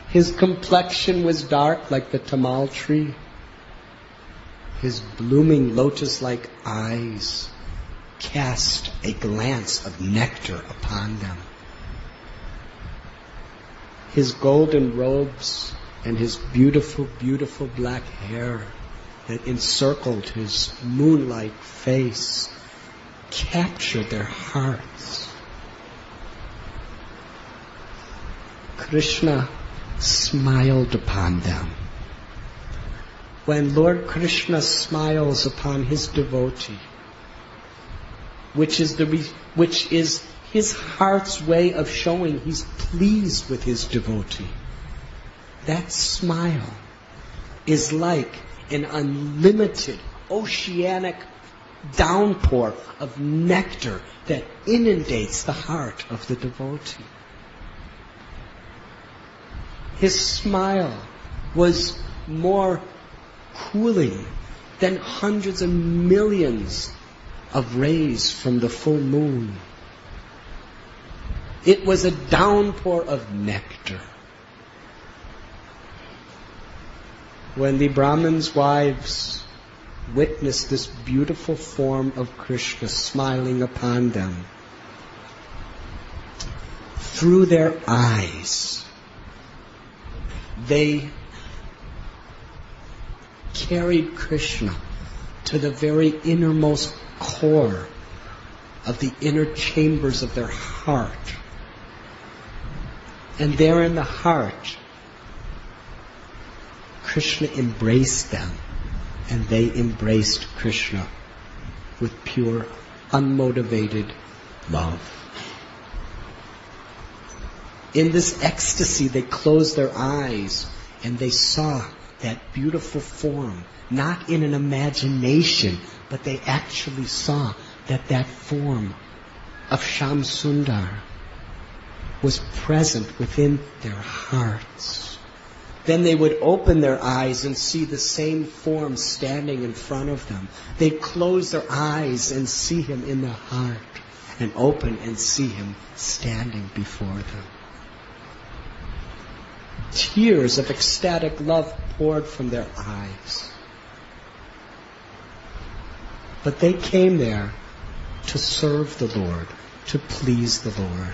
His complexion was dark like the tamal tree. His blooming lotus-like eyes cast a glance of nectar upon them. His golden robes and his beautiful, beautiful black hair that encircled his moon-like face captured their hearts. Krishna smiled upon them. When Lord Krishna smiles upon his devotee, which is his heart's way of showing he's pleased with his devotee, that smile is like an unlimited oceanic downpour of nectar that inundates the heart of the devotee. His smile was more cooling than hundreds of millions of rays from the full moon. It was a downpour of nectar. When the Brahmins' wives witnessed this beautiful form of Krishna smiling upon them, through their eyes, they carried Krishna to the very innermost core of the inner chambers of their heart. And there in the heart, Krishna embraced them, and they embraced Krishna with pure, unmotivated love. In this ecstasy, they closed their eyes and they saw that beautiful form, not in an imagination, but they actually saw that form of Shyam Sundar was present within their hearts. Then they would open their eyes and see the same form standing in front of them. They'd close their eyes and see him in their heart, and open and see him standing before them. Tears of ecstatic love poured from their eyes. But they came there to serve the Lord, to please the Lord.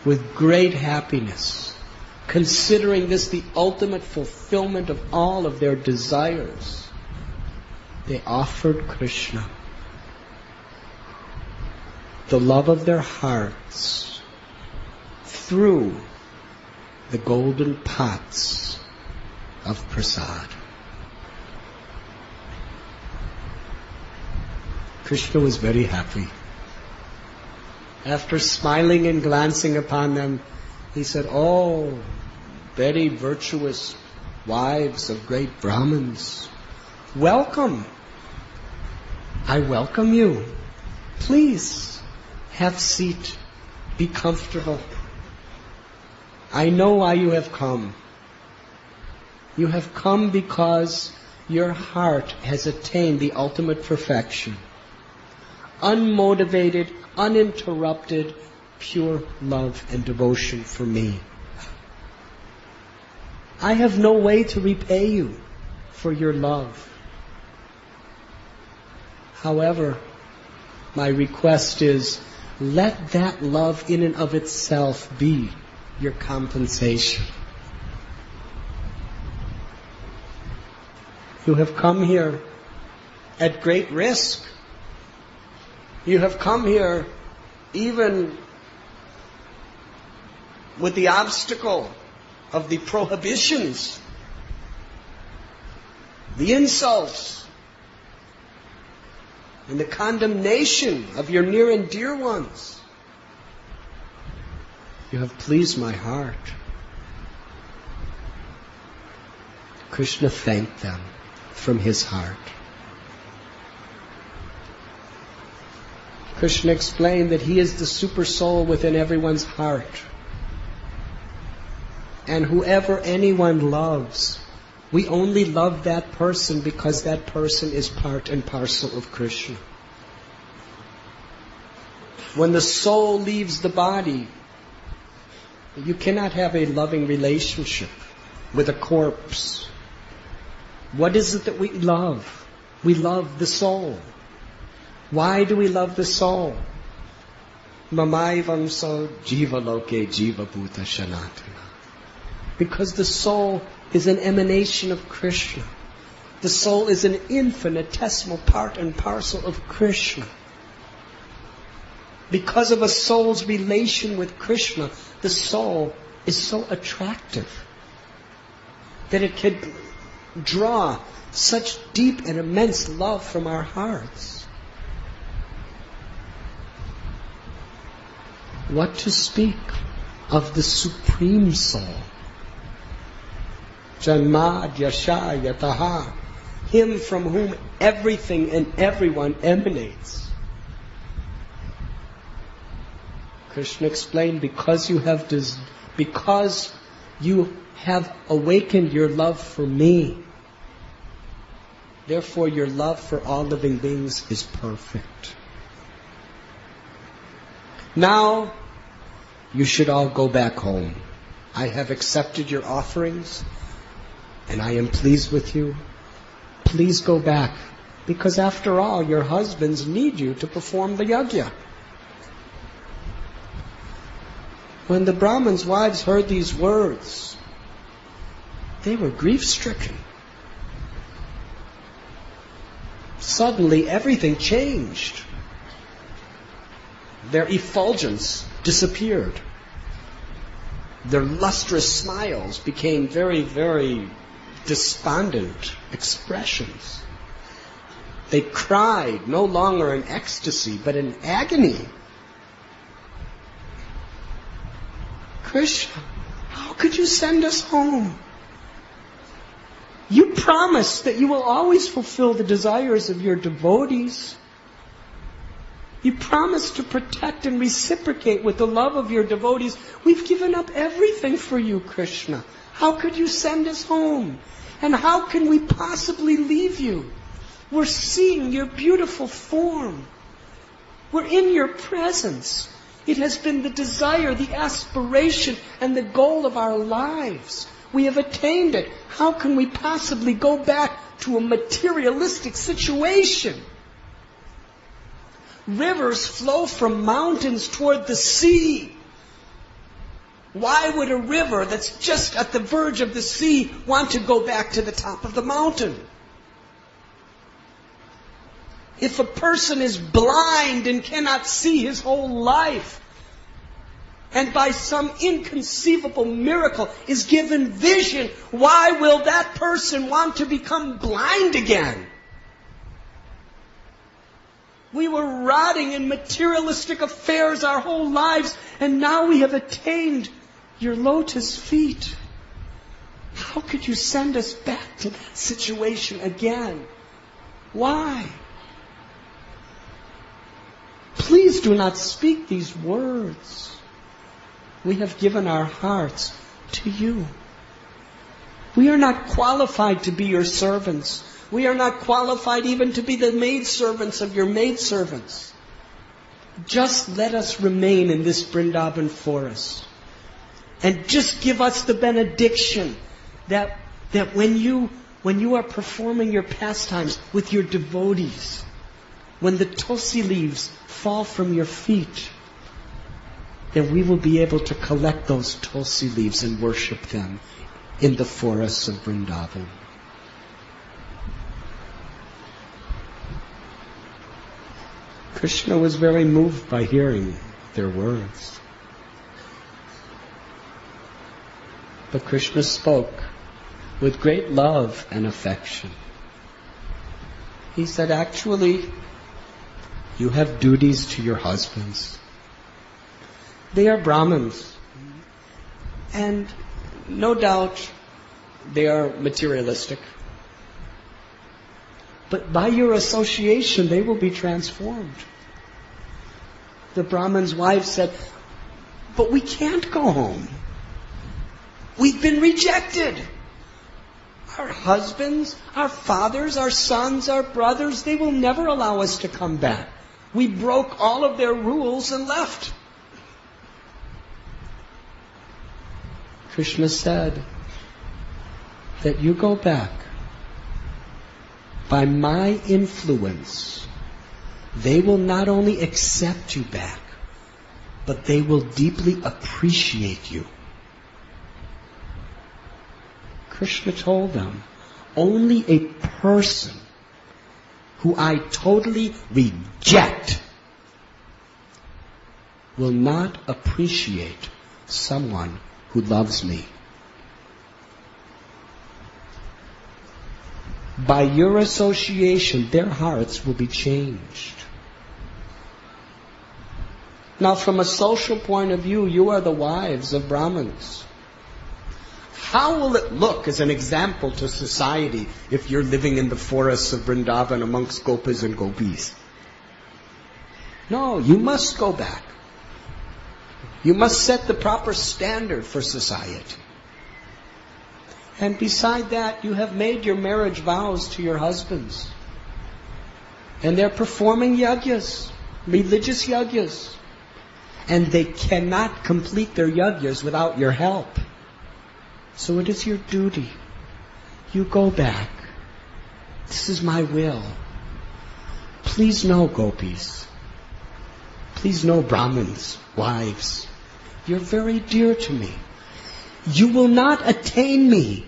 With great happiness, considering this the ultimate fulfillment of all of their desires, they offered Krishna the love of their hearts through the golden pots of prasad. Krishna was very happy. After smiling and glancing upon them, he said, "Oh, very virtuous wives of great Brahmins, welcome. I welcome you. Please, have seat. Be comfortable. I know why you have come. You have come because your heart has attained the ultimate perfection. Unmotivated, uninterrupted, pure love and devotion for me. I have no way to repay you for your love. However, my request is, let that love in and of itself be your compensation. You have come here at great risk. You have come here even with the obstacle of the prohibitions, the insults, and the condemnation of your near and dear ones. You have pleased my heart." Krishna thanked them from his heart. Krishna explained that he is the super soul within everyone's heart. And whoever anyone loves, we only love that person because that person is part and parcel of Krishna. When the soul leaves the body, you cannot have a loving relationship with a corpse. What is it that we love? We love the soul. Why do we love the soul? Mamaivam so jiva loke jiva bhuta shanatana. Because the soul is an emanation of Krishna. The soul is an infinitesimal part and parcel of Krishna. Because of a soul's relation with Krishna, the soul is so attractive that it can draw such deep and immense love from our hearts. What to speak of the Supreme Soul? Janmad Yasha Yataha, Him from whom everything and everyone emanates. Krishna explained, because you have awakened your love for me, therefore your love for all living beings is perfect. Now you should all go back home. I have accepted your offerings and I am pleased with you. Please go back, because after all, your husbands need you to perform the yajna. When the Brahmin's wives heard these words, they were grief-stricken. Suddenly everything changed. Their effulgence disappeared. Their lustrous smiles became very, very despondent expressions. They cried, no longer in ecstasy, but in agony. Krishna, how could you send us home? You promised that you will always fulfill the desires of your devotees. You promised to protect and reciprocate with the love of your devotees. We've given up everything for you, Krishna. How could you send us home? And how can we possibly leave you? We're seeing your beautiful form. We're in your presence. It has been the desire, the aspiration, and the goal of our lives. We have attained it. How can we possibly go back to a materialistic situation? Rivers flow from mountains toward the sea. Why would a river that's just at the verge of the sea want to go back to the top of the mountain? If a person is blind and cannot see his whole life, and by some inconceivable miracle is given vision, why will that person want to become blind again? We were rotting in materialistic affairs our whole lives, and now we have attained your lotus feet. How could you send us back to that situation again? Why? Please do not speak these words. We have given our hearts to you. We are not qualified to be your servants. We are not qualified even to be the maidservants of your maidservants. Just let us remain in this Vrindavan forest. And just give us the benediction that when you are performing your pastimes with your devotees, when the tulsi leaves fall from your feet, then we will be able to collect those tulsi leaves and worship them in the forests of Vrindavan. Krishna was very moved by hearing their words. But Krishna spoke with great love and affection. He said, actually, you have duties to your husbands. They are Brahmins. And no doubt they are materialistic. But by your association, they will be transformed. The Brahmin's wife said, but we can't go home. We've been rejected. Our husbands, our fathers, our sons, our brothers, they will never allow us to come back. We broke all of their rules and left. Krishna said that you go back. By my influence, they will not only accept you back, but they will deeply appreciate you. Krishna told them, only a person who I totally reject will not appreciate someone who loves me. By your association, their hearts will be changed. Now, from a social point of view, you are the wives of Brahmins. How will it look as an example to society if you're living in the forests of Vrindavan amongst gopas and gopis? No, you must go back. You must set the proper standard for society. And beside that, you have made your marriage vows to your husbands. And they're performing yajnas, religious yajnas. And they cannot complete their yajnas without your help. So it is your duty. You go back. This is my will. Please know, gopis. Please know, Brahmins, wives. You're very dear to me. You will not attain me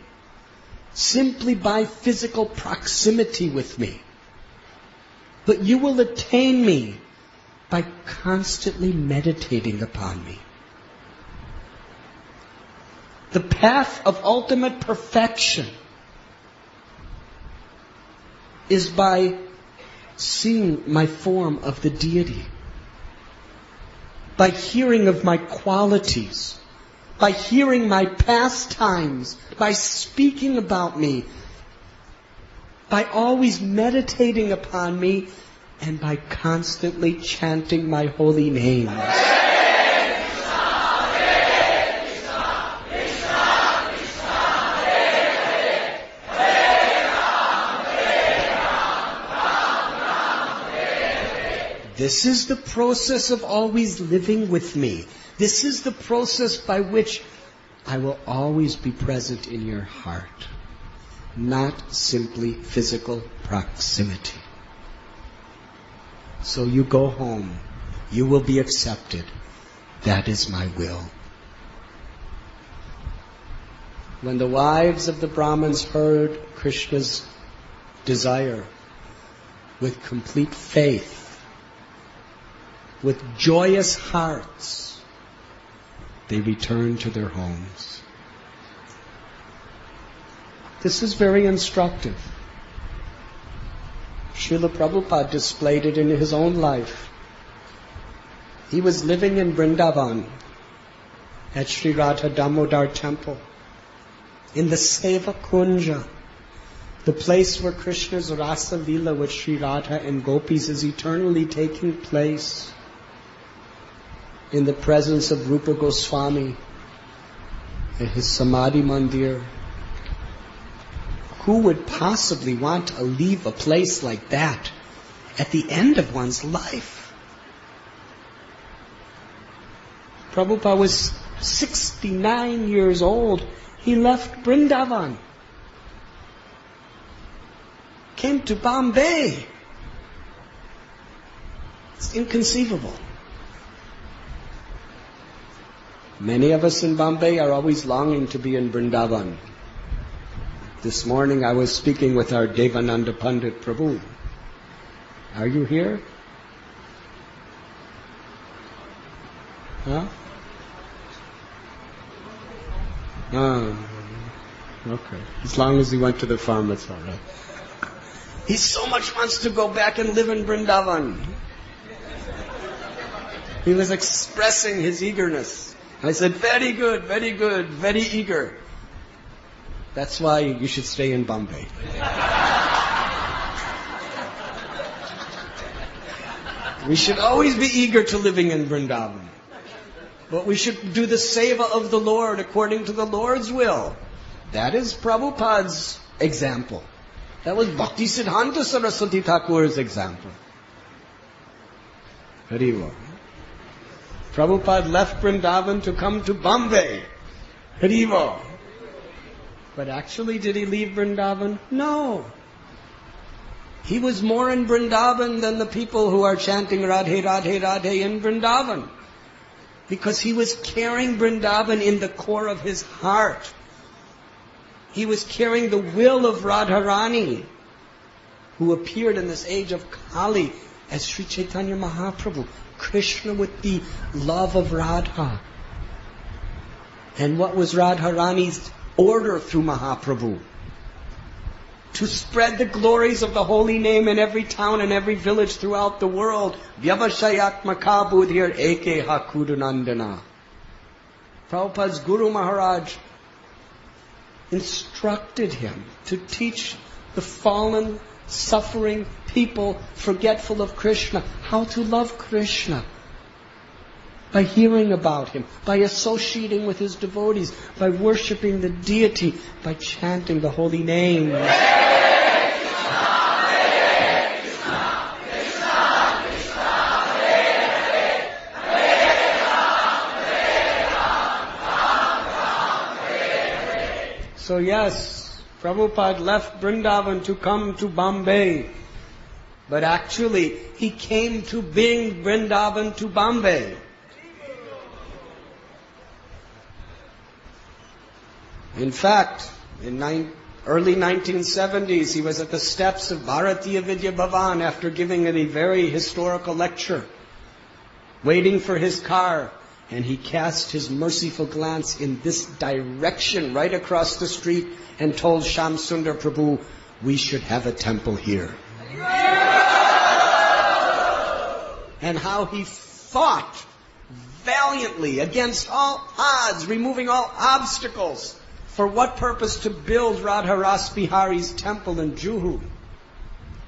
simply by physical proximity with me. But you will attain me by constantly meditating upon me. The path of ultimate perfection is by seeing my form of the deity, by hearing of my qualities, by hearing my pastimes, by speaking about me, by always meditating upon me, and by constantly chanting my holy names. This is the process of always living with me. This is the process by which I will always be present in your heart, not simply physical proximity. So you go home. You will be accepted. That is my will. When the wives of the Brahmins heard Krishna's desire with complete faith, with joyous hearts, they returned to their homes. This is very instructive. Srila Prabhupada displayed it in his own life. He was living in Vrindavan at Sri Radha Damodar temple, in the Seva Kunja, the place where Krishna's Rasa Lila with Sri Radha and gopis is eternally taking place, in the presence of Rupa Goswami, in his Samadhi Mandir. Who would possibly want to leave a place like that at the end of one's life? Prabhupada was 69 years old. He left Vrindavan, came to Bombay. It's inconceivable. Many of us in Bombay are always longing to be in Vrindavan. This morning I was speaking with our Devananda Pandit Prabhu. Are you here? Huh? Okay. As long as he went to the farm, it's all right. He so much wants to go back and live in Vrindavan. He was expressing his eagerness. I said, very good, very eager. That's why you should stay in Bombay. We should always be eager to living in Vrindavan. But we should do the seva of the Lord according to the Lord's will. That is Prabhupada's example. That was Bhakti Siddhanta Saraswati Thakur's example. Hariva. Prabhupada left Vrindavan to come to Bombay. Hariva. But actually, did he leave Vrindavan? No. He was more in Vrindavan than the people who are chanting Radhe, Radhe, Radhe in Vrindavan. Because he was carrying Vrindavan in the core of his heart. He was carrying the will of Radharani, who appeared in this age of Kali as Sri Chaitanya Mahaprabhu, Krishna with the love of Radha. And what was Radharani's order through Mahaprabhu? To spread the glories of the holy name in every town and every village throughout the world. Vyavashayatmaka buddhir eke hakudunandana. Prabhupada's Guru Maharaj instructed him to teach the fallen, suffering people, forgetful of Krishna, how to love Krishna. By hearing about Him, by associating with His devotees, by worshipping the deity, by chanting the holy name. So yes, Prabhupada left Vrindavan to come to Bombay. But actually, he came to bring Vrindavan to Bombay. In fact, in early 1970s, he was at the steps of Bharatiya Vidya Bhavan after giving a very historical lecture, waiting for his car, and he cast his merciful glance in this direction, right across the street, and told Shyam Sundar Prabhu, we should have a temple here. And how he fought valiantly against all odds, removing all obstacles. For what purpose? To build Radha Ras Bihari's temple in Juhu.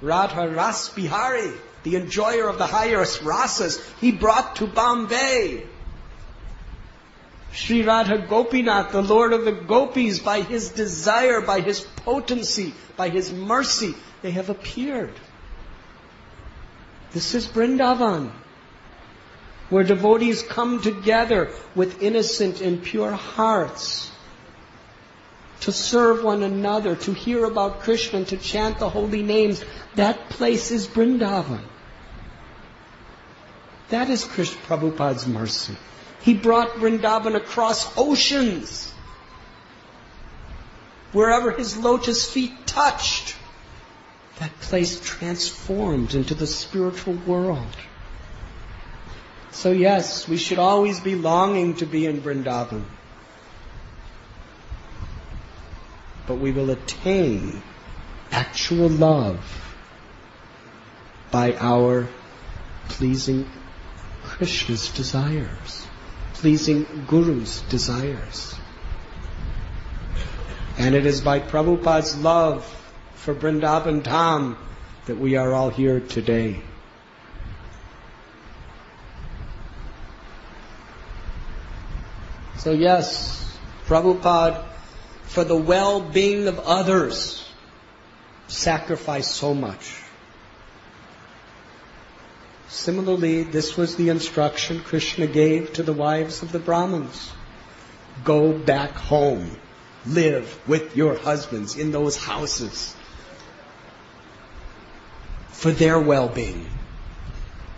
Radha Ras Bihari, the enjoyer of the highest rasas, he brought to Bombay. Sri Radha Gopinath, the Lord of the Gopis, by his desire, by his potency, by his mercy, they have appeared. This is Vrindavan, where devotees come together with innocent and pure hearts to serve one another, to hear about Krishna, and to chant the holy names. That place is Vrindavan. That is Krishna Prabhupada's mercy. He brought Vrindavan across oceans. Wherever his lotus feet touched, that place transformed into the spiritual world. So yes, we should always be longing to be in Vrindavan. But we will attain actual love by our pleasing Krishna's desires, pleasing Guru's desires. And it is by Prabhupada's love for Vrindavan Dham that we are all here today. So yes, Prabhupada, for the well-being of others, sacrificed so much. Similarly, this was the instruction Krishna gave to the wives of the Brahmins. Go back home. Live with your husbands in those houses for their well-being.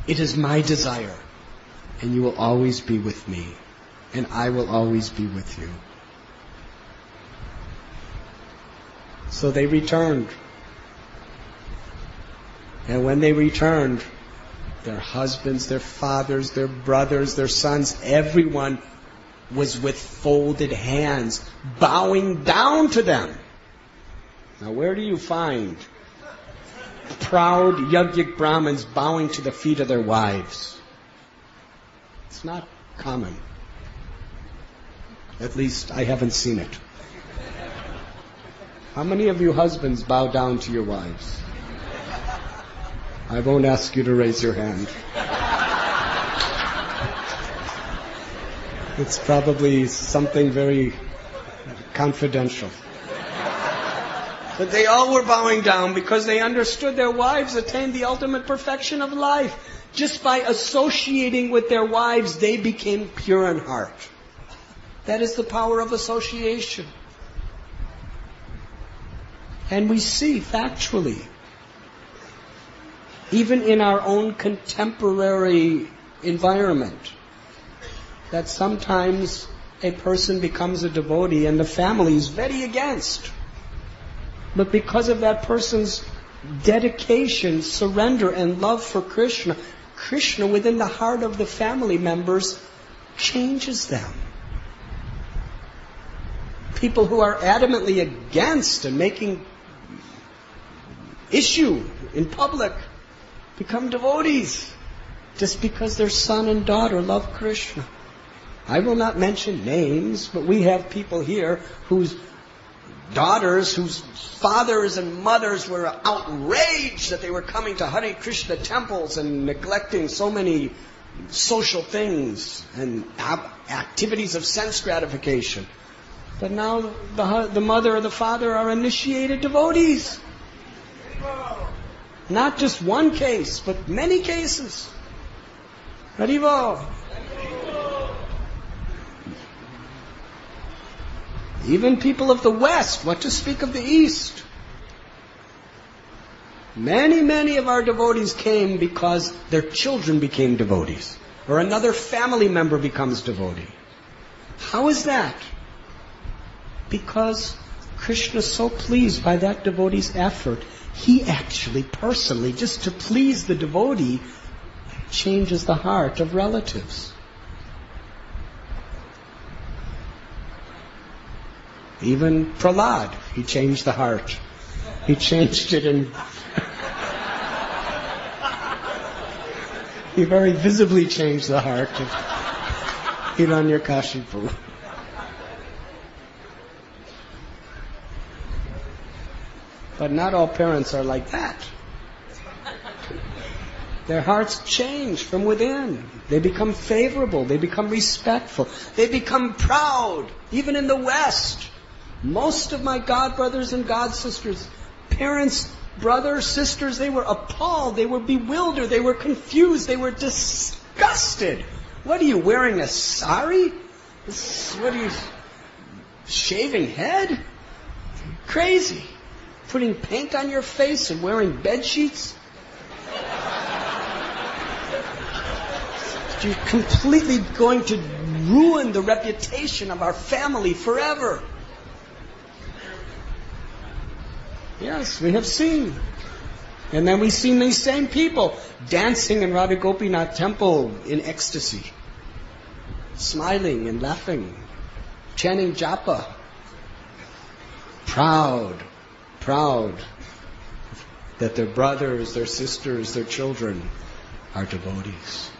It is my desire, and you will always be with me, and I will always be with you. So they returned. And when they returned, their husbands, their fathers, their brothers, their sons, everyone was with folded hands, bowing down to them. Now where do you find proud Yajnik Brahmins bowing to the feet of their wives? It's not common. At least I haven't seen it. How many of you husbands bow down to your wives? I won't ask you to raise your hand. It's probably something very confidential. But they all were bowing down because they understood their wives attained the ultimate perfection of life. Just by associating with their wives, they became pure in heart. That is the power of association. And we see factually, even in our own contemporary environment, that sometimes a person becomes a devotee and the family is very against. But because of that person's dedication, surrender, and love for Krishna, Krishna within the heart of the family members changes them. People who are adamantly against and making issue in public become devotees just because their son and daughter love Krishna. I will not mention names, but we have people here whose daughters, whose fathers and mothers were outraged that they were coming to Hare Krishna temples and neglecting so many social things and activities of sense gratification. But now the mother or the father are initiated devotees. Not just one case, but many cases. Haribo. Even people of the West, what to speak of the East? Many of our devotees came because their children became devotees, or another family member becomes devotee. How is that? Because Krishna is so pleased by that devotee's effort, he actually personally, just to please the devotee, changes the heart of relatives. Even Prahlad, he changed the heart. He changed it in... he very visibly changed the heart of Hiranyakashipu. But not all parents are like that. Their hearts change from within. They become favorable. They become respectful. They become proud. Even in the West, most of my godbrothers and godsisters, parents, brothers, sisters, they were appalled. They were bewildered. They were confused. They were disgusted. What are you wearing, a sari? What are you, shaving head? Crazy. Putting paint on your face and wearing bed sheets? You're completely going to ruin the reputation of our family forever. Yes, we have seen. And then we've seen these same people dancing in Radha Gopinath temple in ecstasy, smiling and laughing, chanting japa, proud that their brothers, their sisters, their children are devotees.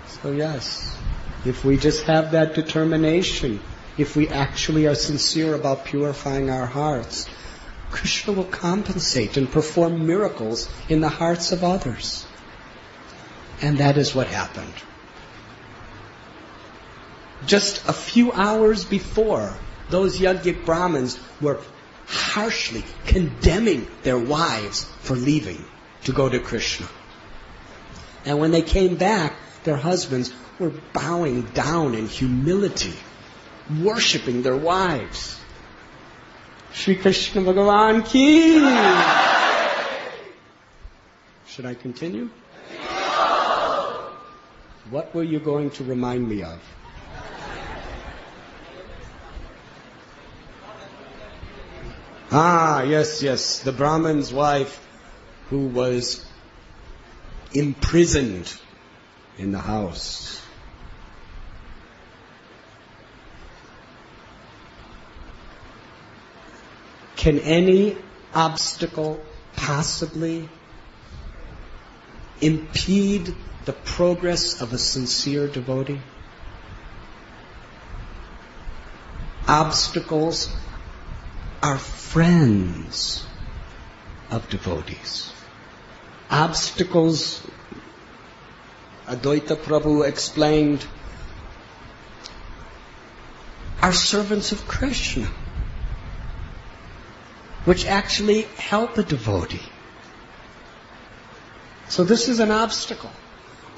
So yes, if we just have that determination, if we actually are sincere about purifying our hearts, Krishna will compensate and perform miracles in the hearts of others. And that is what happened. Just a few hours before, those Yajnik Brahmins were harshly condemning their wives for leaving to go to Krishna. And when they came back, their husbands were bowing down in humility, worshipping their wives. Shri Krishna Bhagavan ki! Should I continue? What were you going to remind me of? Yes, the Brahmin's wife who was imprisoned in the house. Can any obstacle possibly impede the progress of a sincere devotee? Obstacles are friends of devotees. Obstacles, Advaita Prabhu explained, are servants of Krishna, which actually help a devotee. So this is an obstacle.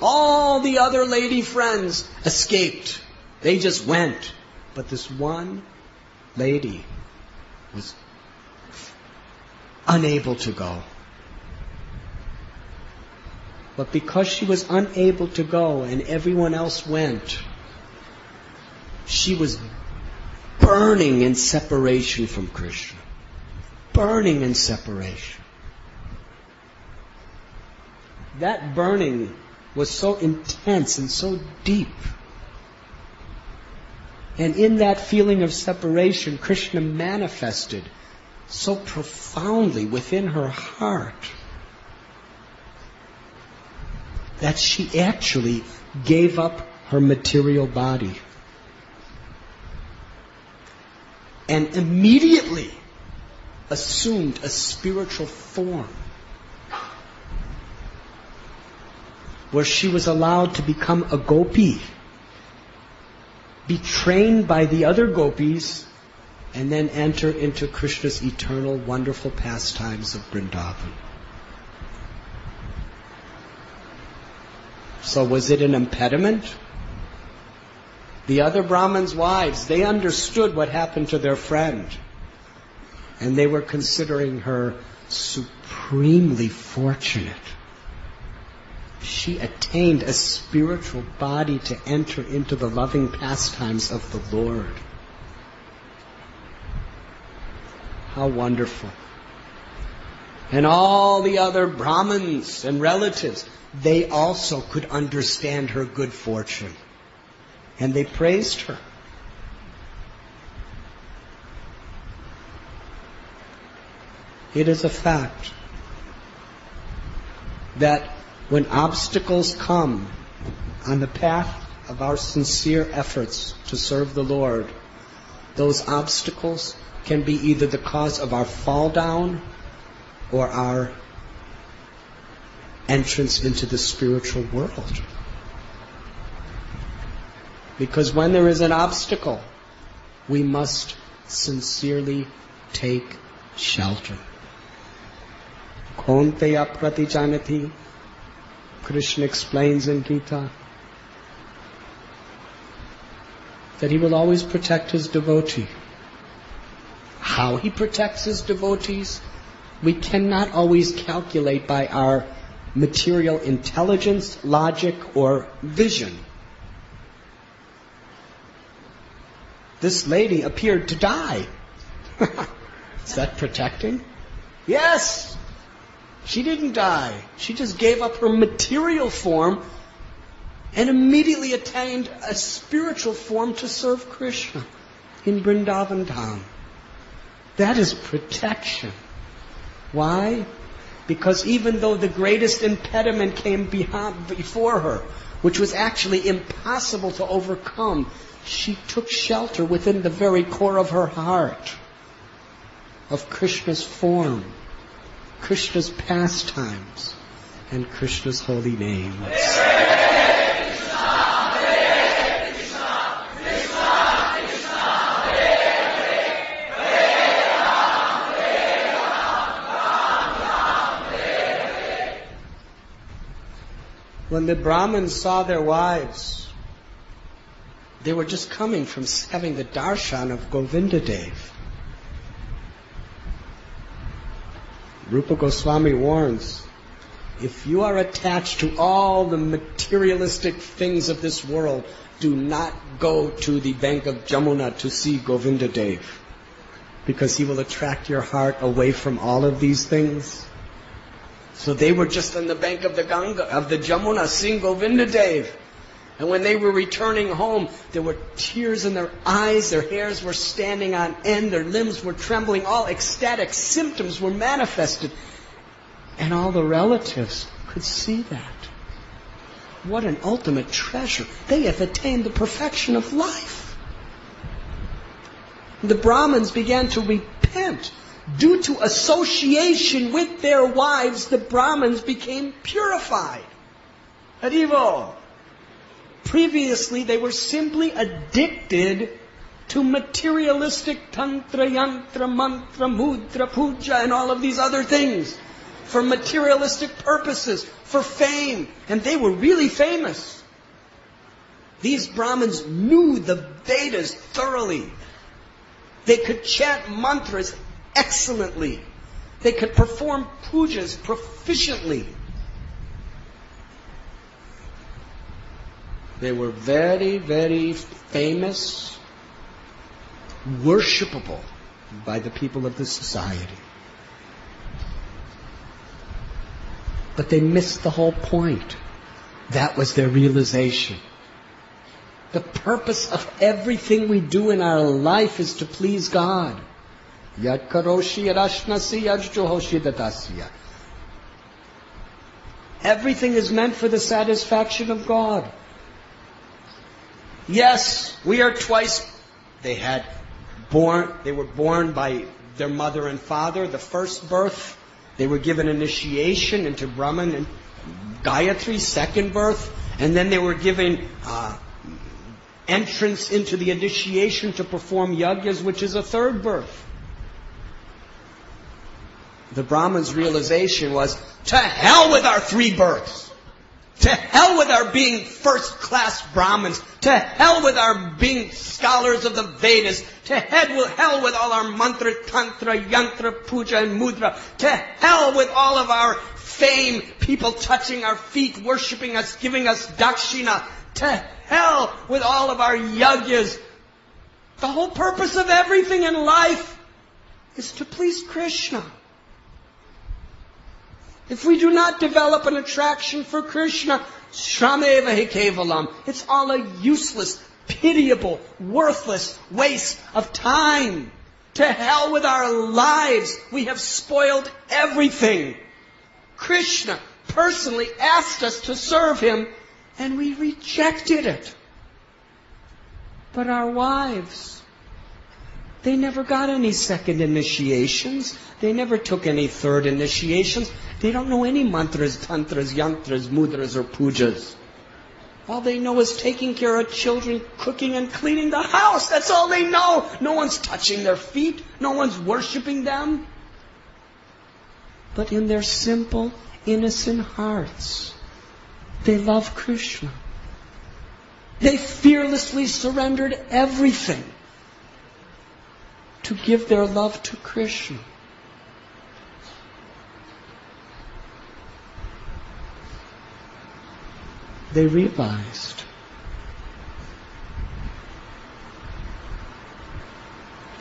All the other lady friends escaped. They just went. But this one lady was unable to go. But because she was unable to go and everyone else went, she was burning in separation from Krishna. Burning in separation. That burning was so intense and so deep. And in that feeling of separation, Krishna manifested so profoundly within her heart that she actually gave up her material body and immediately assumed a spiritual form where she was allowed to become a gopi, be trained by the other gopis, and then enter into Krishna's eternal, wonderful pastimes of Vrindavan. So was it an impediment? The other Brahmins' wives, they understood what happened to their friend. And they were considering her supremely fortunate. She attained a spiritual body to enter into the loving pastimes of the Lord. How wonderful. And all the other Brahmins and relatives, they also could understand her good fortune. And they praised her. It is a fact that when obstacles come on the path of our sincere efforts to serve the Lord, those obstacles can be either the cause of our fall down or our entrance into the spiritual world. Because when there is an obstacle, we must sincerely take shelter. Kaunteya pratijanati, Krishna explains in Gita that he will always protect his devotee. How he protects his devotees, we cannot always calculate by our material intelligence, logic, or vision. This lady appeared to die. Is that protecting? Yes! She didn't die. She just gave up her material form and immediately attained a spiritual form to serve Krishna in Vrindavan Dham. That is protection. Why? Because even though the greatest impediment came before her, which was actually impossible to overcome, she took shelter within the very core of her heart of Krishna's form, Krishna's pastimes, and Krishna's holy names. When the Brahmins saw their wives, they were just coming from having the darshan of Govindadev. Rupa Goswami warns, if you are attached to all the materialistic things of this world, do not go to the bank of Jamuna to see Govindadev, because he will attract your heart away from all of these things. So they were just on the bank of the Ganga, of the Jamuna, seeing Govindadev. And when they were returning home, there were tears in their eyes, their hairs were standing on end, their limbs were trembling, all ecstatic symptoms were manifested. And all the relatives could see that. What an ultimate treasure. They have attained the perfection of life. The Brahmins began to repent. Due to association with their wives, the Brahmins became purified. Haribo. Previously, they were simply addicted to materialistic tantra, yantra, mantra, mudra, puja, and all of these other things for materialistic purposes, for fame. And they were really famous. These Brahmins knew the Vedas thoroughly. They could chant mantras excellently. They could perform pujas proficiently. They were very, very famous. worshipable by the people of the society. But they missed the whole point. That was their realization. The purpose of everything we do in our life is to please God. Yad karoshi yadashnasi yajjohoshi datasya. Everything is meant for the satisfaction of God. Yes, we are twice. They were born by their mother and father, the first birth. They were given initiation into Brahman and Gayatri, second birth. And then they were given entrance into the initiation to perform yajnas, which is a third birth. The Brahman's realization was, to hell with our three births. To hell with our being first-class Brahmins. To hell with our being scholars of the Vedas. To hell with all our mantra, tantra, yantra, puja, and mudra. To hell with all of our fame, people touching our feet, worshipping us, giving us dakshina. To hell with all of our yajnas. The whole purpose of everything in life is to please Krishna. If we do not develop an attraction for Krishna, shrameva hi kevalam, it's all a useless, pitiable, worthless waste of time. To hell with our lives. We have spoiled everything. Krishna personally asked us to serve Him, and we rejected it. But our wives, they never got any second initiations. They never took any third initiations. They don't know any mantras, tantras, yantras, mudras, or pujas. All they know is taking care of children, cooking and cleaning the house. That's all they know. No one's touching their feet. No one's worshipping them. But in their simple, innocent hearts, they love Krishna. They fearlessly surrendered everything to give their love to Krishna. They realized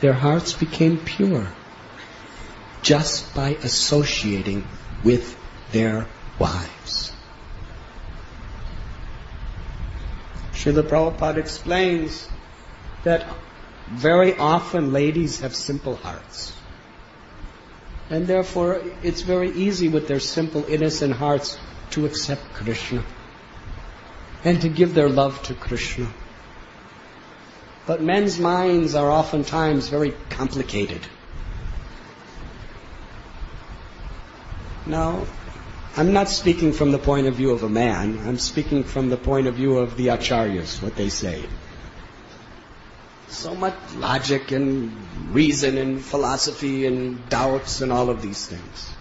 their hearts became pure just by associating with their wives. Srila Prabhupada explains that very often ladies have simple hearts. And therefore it's very easy with their simple, innocent hearts to accept Krishna and to give their love to Krishna. But men's minds are oftentimes very complicated. Now, I'm not speaking from the point of view of a man. I'm speaking from the point of view of the acharyas, what they say. So much logic and reason and philosophy and doubts and all of these things.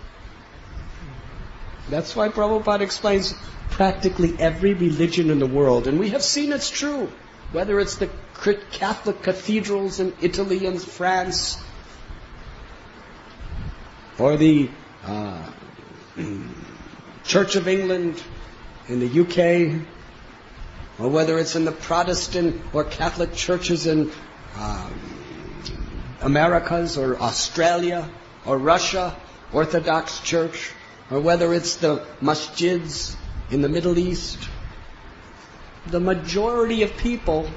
That's why Prabhupada explains practically every religion in the world, and we have seen it's true, whether it's the Catholic cathedrals in Italy and France, or the Church of England in the UK, or whether it's in the Protestant or Catholic churches in Americas or Australia or Russia, Orthodox Church, or whether it's the masjids in the Middle East. The majority of people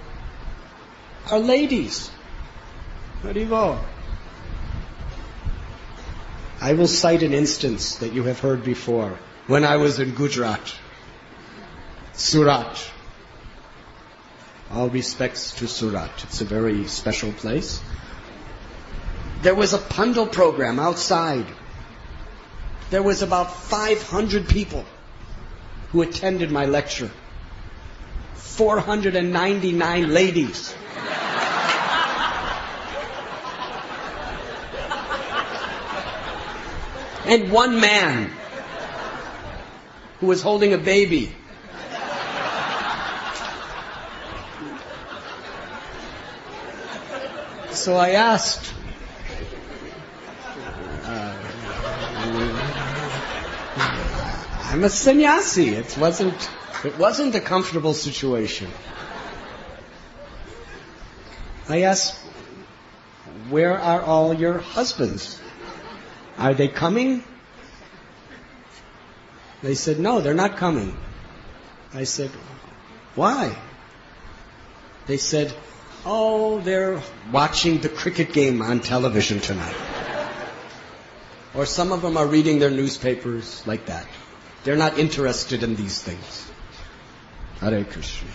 are ladies. Haribo. I will cite an instance that you have heard before. When I was in Gujarat, Surat. All respects to Surat. It's a very special place. There was a Pandal program outside. There was about 500 people who attended my lecture. 499 ladies. And one man who was holding a baby. So I asked, I'm a sannyasi. It wasn't a comfortable situation. I asked, where are all your husbands? Are they coming? They said, no, they're not coming. I said, why? They said, oh, they're watching the cricket game on television tonight. Or some of them are reading their newspapers, like that. They're not interested in these things. Hare Krishna.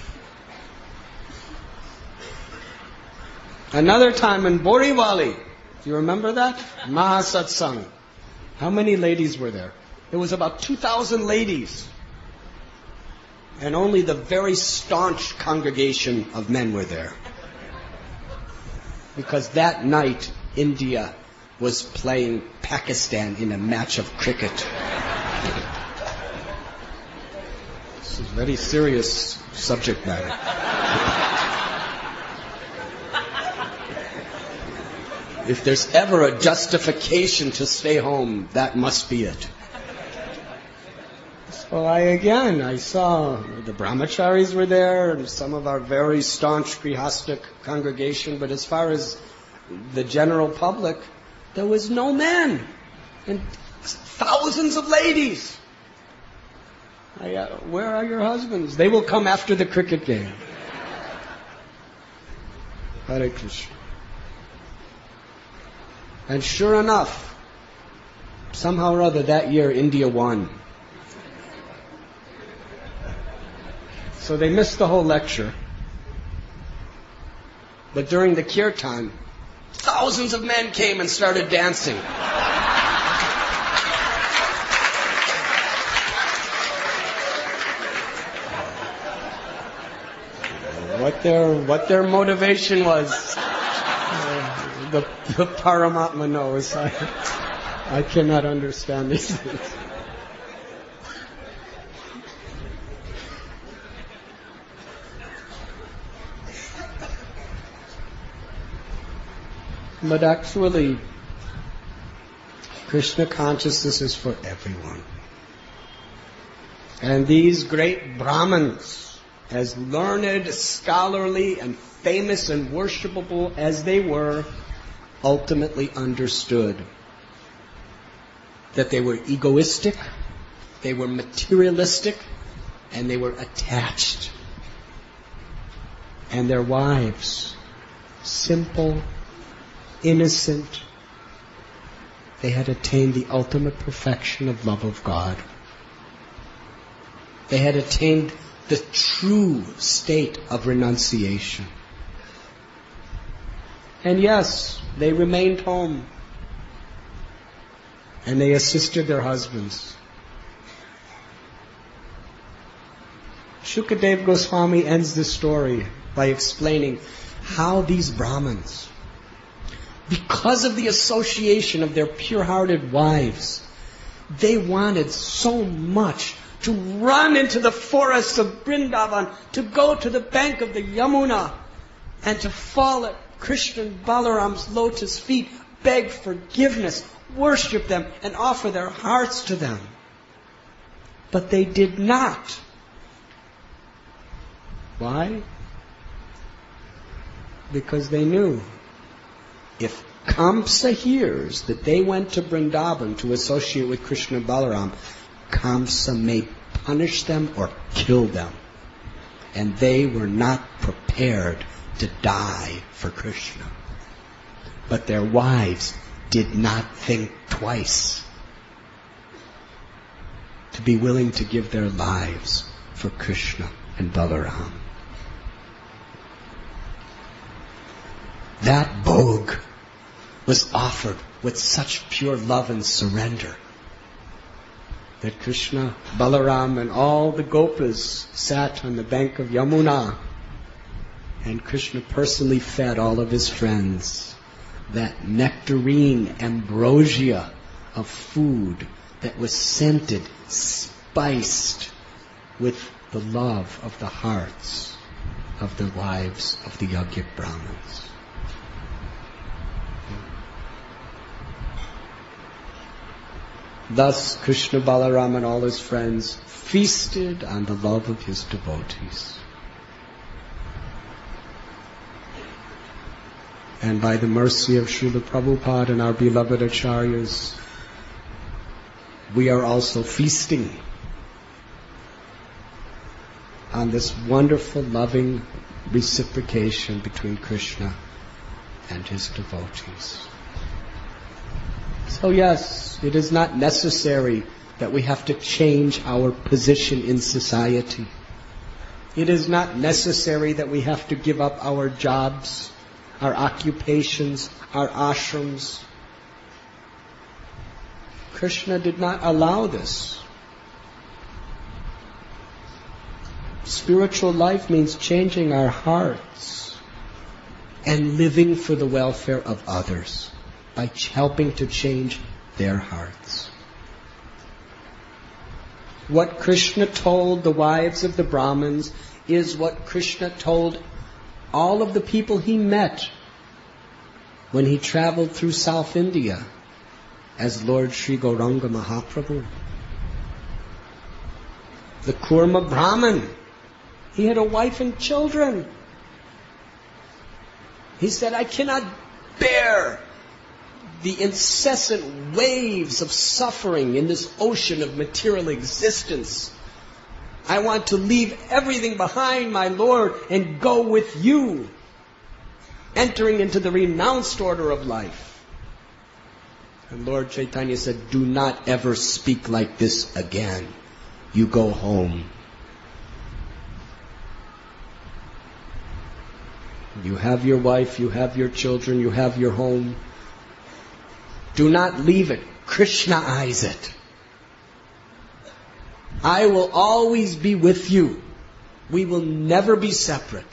Another time in Borivali, do you remember that? Mahasatsang. How many ladies were there? It was about 2,000 ladies. And only the very staunch congregation of men were there. Because that night, India was playing Pakistan in a match of cricket. This is a very serious subject matter. If there's ever a justification to stay home, that must be it. So I saw the brahmacharis were there and some of our very staunch grihastic congregation, but as far as the general public, there was no men and thousands of ladies. Where are your husbands? They will come after the cricket game. Hare Krishna. And sure enough, somehow or other that year India won. So they missed the whole lecture. But during the kirtan, thousands of men came and started dancing. What their motivation was, the Paramatma knows. I cannot understand these things. But actually, Krishna consciousness is for everyone. And these great Brahmins, as learned, scholarly, and famous and worshipable as they were, ultimately understood that they were egoistic, they were materialistic, and they were attached. And their wives, simple, innocent, they had attained the ultimate perfection of love of God. They had attained the true state of renunciation. And yes, they remained home and they assisted their husbands. Shukadev Goswami ends the story by explaining how these Brahmins, because of the association of their pure-hearted wives, they wanted so much to run into the forests of Vrindavan, to go to the bank of the Yamuna, and to fall at Krishna and Balaram's lotus feet, beg forgiveness, worship them, and offer their hearts to them. But they did not. Why? Because they knew, if Kamsa hears that they went to Vrindavan to associate with Krishna and Balaram, Kamsa may punish them or kill them. And they were not prepared to die for Krishna. But their wives did not think twice to be willing to give their lives for Krishna and Balaram. That bhog was offered with such pure love and surrender that Krishna, Balaram, and all the gopas sat on the bank of Yamuna, and Krishna personally fed all of his friends that nectarine ambrosia of food that was scented, spiced with the love of the hearts of the wives of the Yajna Brahmins. Thus, Krishna, Balaram, and all his friends feasted on the love of his devotees. And by the mercy of Srila Prabhupada and our beloved Acharyas, we are also feasting on this wonderful, loving reciprocation between Krishna and his devotees. So yes, it is not necessary that we have to change our position in society. It is not necessary that we have to give up our jobs, our occupations, our ashrams. Krishna did not allow this. Spiritual life means changing our hearts and living for the welfare of others by helping to change their hearts. What Krishna told the wives of the Brahmins is what Krishna told all of the people he met when he traveled through South India as Lord Sri Gauranga Mahaprabhu. The Kurma Brahmin, he had a wife and children. He said, I cannot bear the incessant waves of suffering in this ocean of material existence. I want to leave everything behind, my Lord, and go with you, entering into the renounced order of life. And Lord Chaitanya said, do not ever speak like this again. You go home. You have your wife, you have your children, you have your home. Do not leave it. Krishnaize it. I will always be with you. We will never be separate.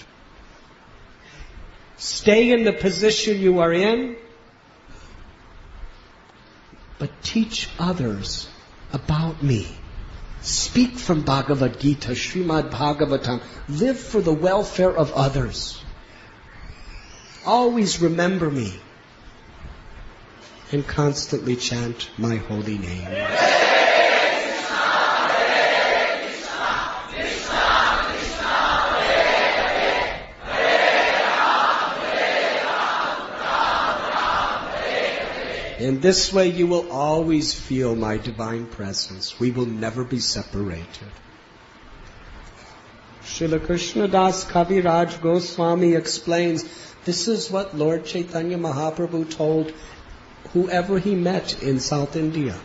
Stay in the position you are in, but teach others about me. Speak from Bhagavad Gita, Srimad Bhagavatam. Live for the welfare of others. Always remember me. And constantly chant my holy name. In this way you will always feel my divine presence. We will never be separated. Srila Krishna Das Kaviraj Goswami explains, this is what Lord Chaitanya Mahaprabhu told whoever he met in South India.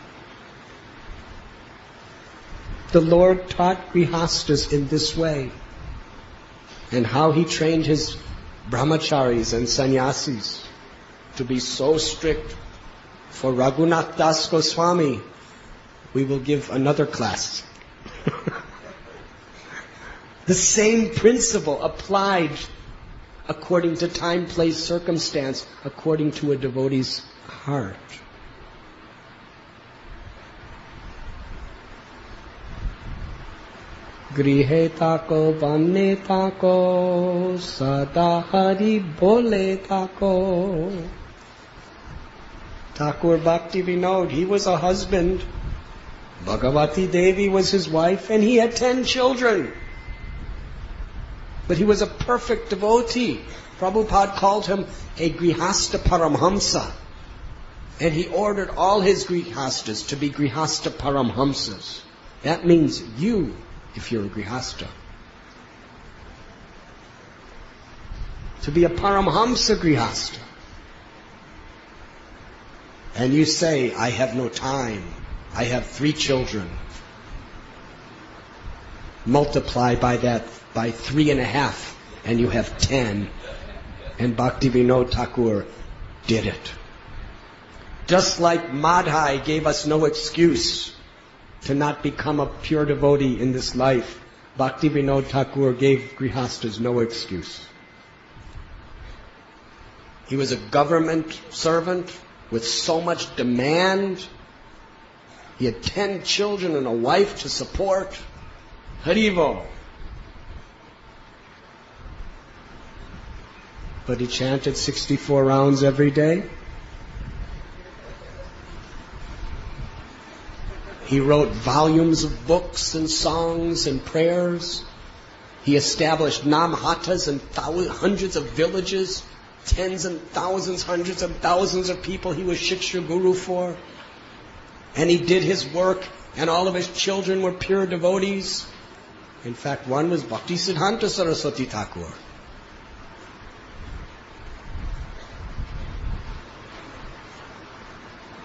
The Lord taught grihastas in this way, and how he trained his brahmacharis and sannyasis to be so strict. For Radhanath Das Goswami, we will give another class. The same principle applied according to time, place, circumstance, according to a devotee's heart. Grihe tako vanne tako sada hari bole tako. Thakur Bhakti Vinod, he was a husband. Bhagavati Devi was his wife, and he had 10 children. But he was a perfect devotee. Prabhupada called him a Grihasta Paramhamsa. And he ordered all his Grihastas to be Grihasta Paramhamsas. That means you, if you're a Grihasta. To be a Paramhamsa Grihasta. And you say, I have no time. I have 3 children. Multiply by that by 3.5, and you have 10. And Bhaktivinoda Thakur did it. Just like Madhai gave us no excuse to not become a pure devotee in this life, Bhaktivinoda Thakur gave Grihastas no excuse. He was a government servant with so much demand. He had 10 children and a wife to support. Harivo. But he chanted 64 rounds every day. He wrote volumes of books and songs and prayers. He established namhatas in hundreds of villages tens and thousands, hundreds of thousands of people he was Shiksha Guru for. And he did his work, and all of his children were pure devotees. In fact, one was Bhakti Siddhanta Saraswati Thakur.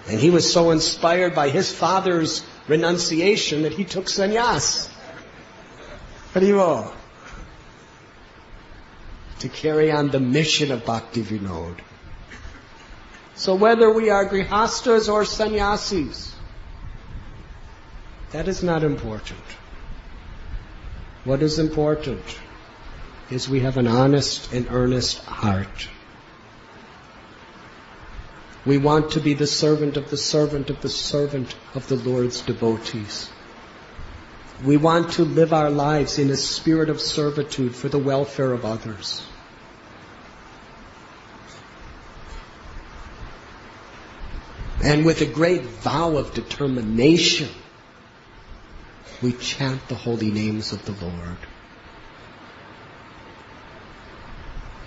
And he was so inspired by his father's renunciation that he took sannyas. Harivol. To carry on the mission of Bhakti Vinod. So whether we are grihastas or sannyasis, that is not important. What is important is we have an honest and earnest heart. We want to be the servant of the servant of the servant of the Lord's devotees. We want to live our lives in a spirit of servitude for the welfare of others. And with a great vow of determination, we chant the holy names of the Lord.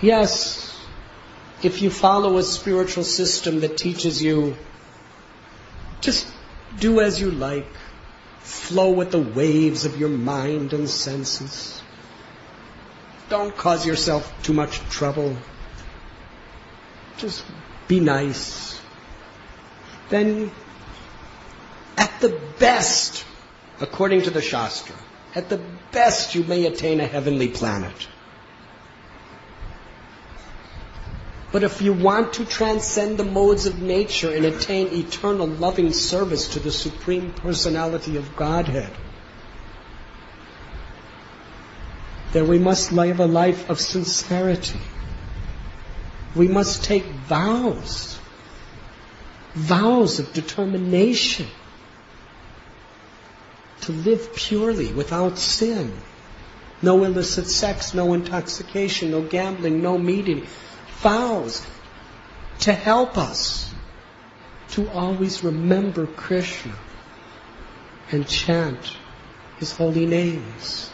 Yes, if you follow a spiritual system that teaches you, just do as you like, flow with the waves of your mind and senses. Don't cause yourself too much trouble. Just be nice. Then, at the best, according to the Shastra, at the best you may attain a heavenly planet. But if you want to transcend the modes of nature and attain eternal loving service to the Supreme Personality of Godhead, then we must live a life of sincerity. We must take vows of determination to live purely without sin. No illicit sex, no intoxication, no gambling, no meeting. Vows to help us to always remember Krishna and chant His holy names.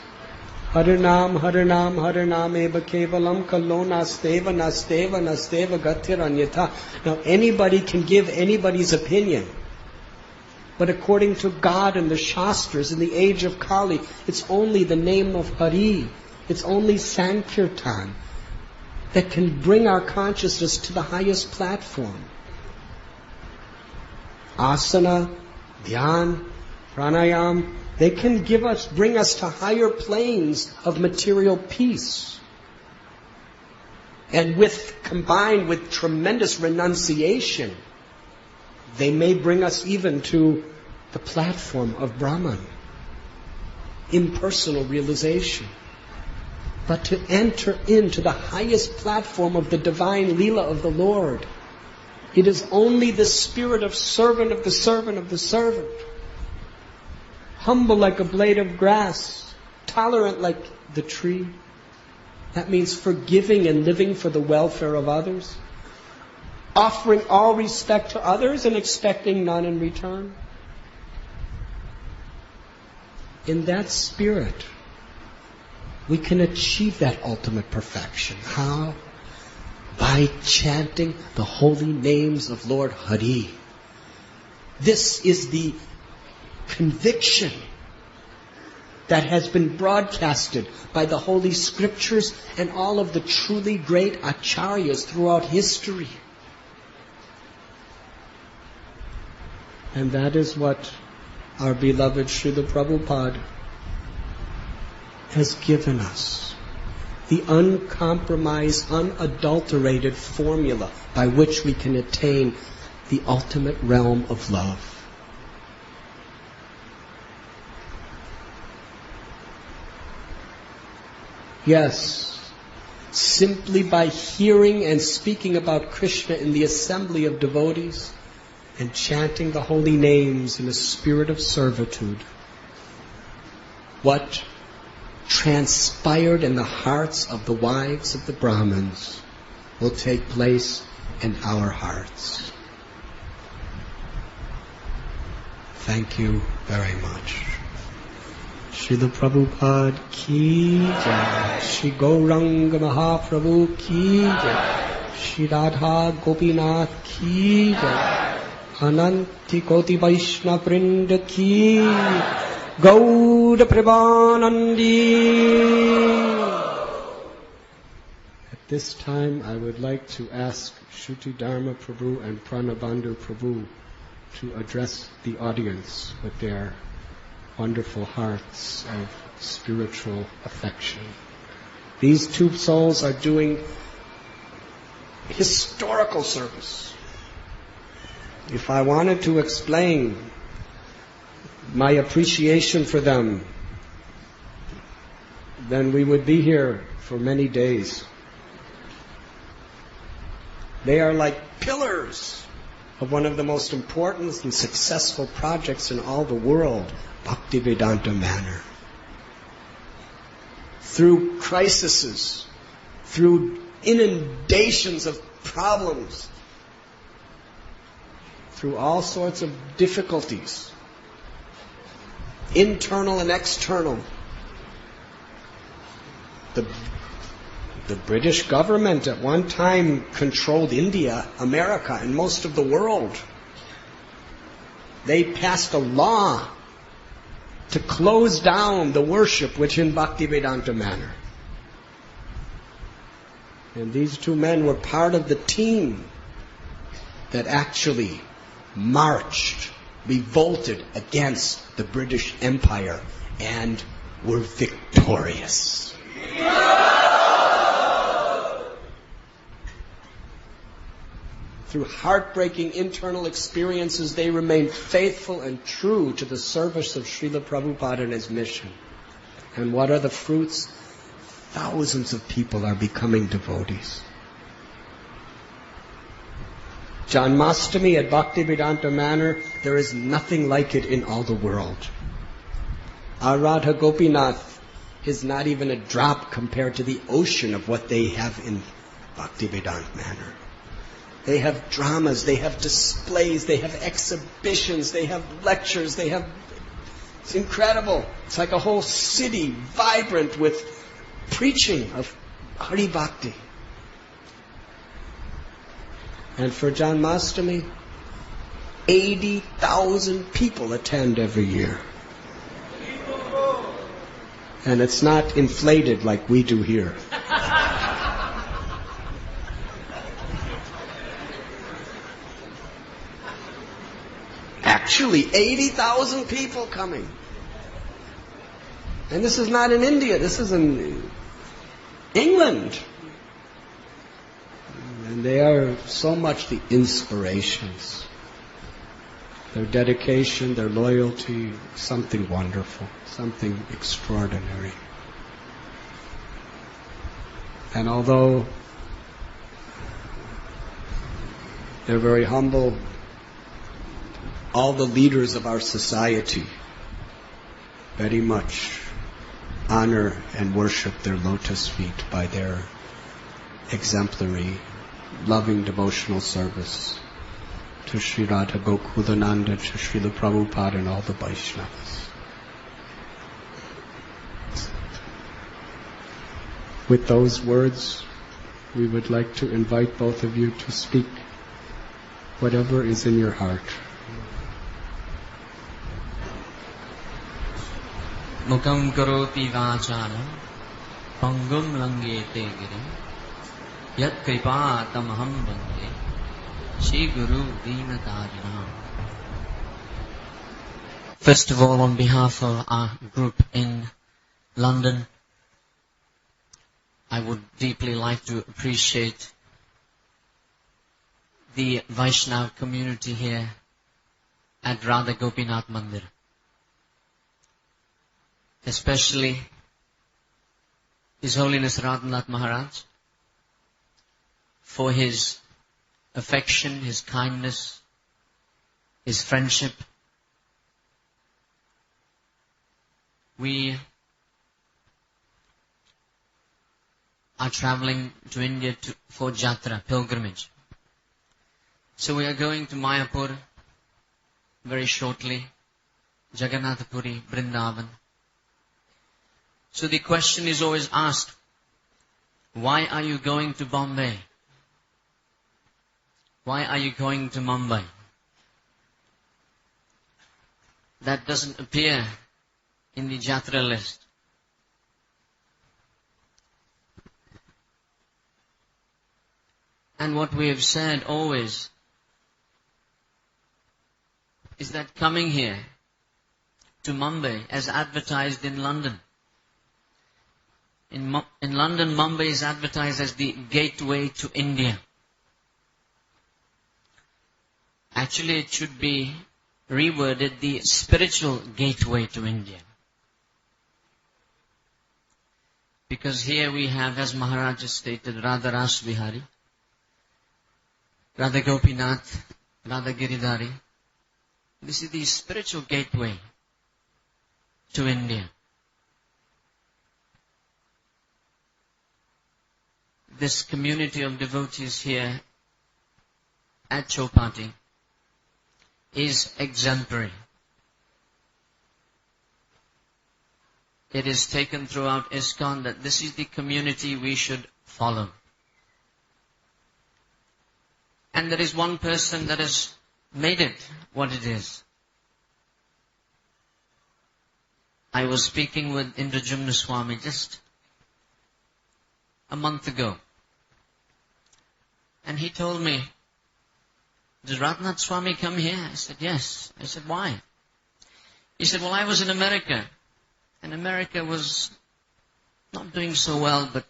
Harinam, Harinam, Harinam eva kevalam kallo nasteva, nasteva, nasteva gatir anyatha. Now anybody can give anybody's opinion. But according to God and the Shastras in the age of Kali, it's only the name of Hari, it's only Sankirtan that can bring our consciousness to the highest platform. Asana, Dhyan, Pranayam, they can bring us to higher planes of material peace. And combined with tremendous renunciation, they may bring us even to the platform of Brahman, impersonal realization. But to enter into the highest platform of the divine Leela of the Lord, it is only the spirit of servant of the servant of the servant. Humble like a blade of grass, tolerant like the tree. That means forgiving and living for the welfare of others. Offering all respect to others and expecting none in return. In that spirit, we can achieve that ultimate perfection. How? By chanting the holy names of Lord Hari. This is the conviction that has been broadcasted by the Holy Scriptures and all of the truly great acharyas throughout history. And that is what our beloved Srila Prabhupada has given us. The uncompromised, unadulterated formula by which we can attain the ultimate realm of love. Yes, simply by hearing and speaking about Krishna in the assembly of devotees and chanting the holy names in a spirit of servitude, what transpired in the hearts of the wives of the Brahmins will take place in our hearts. Thank you very much. Srila Prabhupada ki jai. Shri Gauranga Mahaprabhu ki jai. Shri Radha Gopinath ki jai. Ananti Koti Vaishnava Vrinda ki. Gauda Premanandi. At this time, I would like to ask Shruti Dharma Prabhu and Pranabandhu Prabhu to address the audience with their wonderful hearts of spiritual affection. These two souls are doing historical service. If I wanted to explain my appreciation for them, then we would be here for many days. They are like pillars of one of the most important and successful projects in all the world, Bhaktivedanta Manor. Through crises, through inundations of problems, through all sorts of difficulties, internal and external. The British government at one time controlled India, America, and most of the world. They passed a law to close down the worship within Bhaktivedanta Manor. And these two men were part of the team that actually marched, revolted against the British Empire, and were victorious. Through heartbreaking internal experiences, they remained faithful and true to the service of Srila Prabhupada and his mission. And what are the fruits? Thousands of people are becoming devotees. Janmashtami at Bhaktivedanta Manor, there is nothing like it in all the world. Our Radha Gopinath is not even a drop compared to the ocean of what they have in Bhaktivedanta Manor. They have dramas, they have displays, they have exhibitions, they have lectures, it's incredible. It's like a whole city vibrant with preaching of Hari Bhakti. And for Janmashtami, 80,000 people attend every year. And it's not inflated like we do here. Actually, 80,000 people coming. And this is not in India, this is in England. And they are so much the inspirations. Their dedication, their loyalty, something wonderful, something extraordinary. And although they're very humble, all the leaders of our society very much honor and worship their lotus feet by their exemplary, loving devotional service to Sri Radha Gokulananda, to Srila Prabhupada and all the Vaishnavas. With those words, we would like to invite both of you to speak whatever is in your heart. Mukam karoti vācālam pangum langete girim yat kripa tamaham bande Shri Guru Dīnatarinam. First of all, on behalf of our group in London, I would deeply like to appreciate the Vaishnava community here at Radha Gopinath Mandir. Especially His Holiness Radhanath Maharaj for his affection, his kindness, his friendship. We are traveling to India for Jatra, pilgrimage. So we are going to Mayapur very shortly, Jagannath Puri, Vrindavan. So the question is always asked, why are you going to Bombay? why are you going to Mumbai? That doesn't appear in the Jatra list. And what we have said always is that coming here to Mumbai, as advertised in London. In London, Mumbai is advertised as the gateway to India. Actually, it should be reworded the spiritual gateway to India. Because here we have, as Maharaj has stated, Radha Ras Vihari, Radha Gopinath, Radha Giridhari. This is the spiritual gateway to India. This community of devotees here at Chowpatty is exemplary. It is taken throughout ISKCON that this is the community we should follow. And there is one person that has made it what it is. I was speaking with L197 Swami just a month ago. And he told me, "Did Radhanath Swami come here?" I said, "Yes." I said, "Why?" He said, "Well, I was in America. And America was not doing so well, but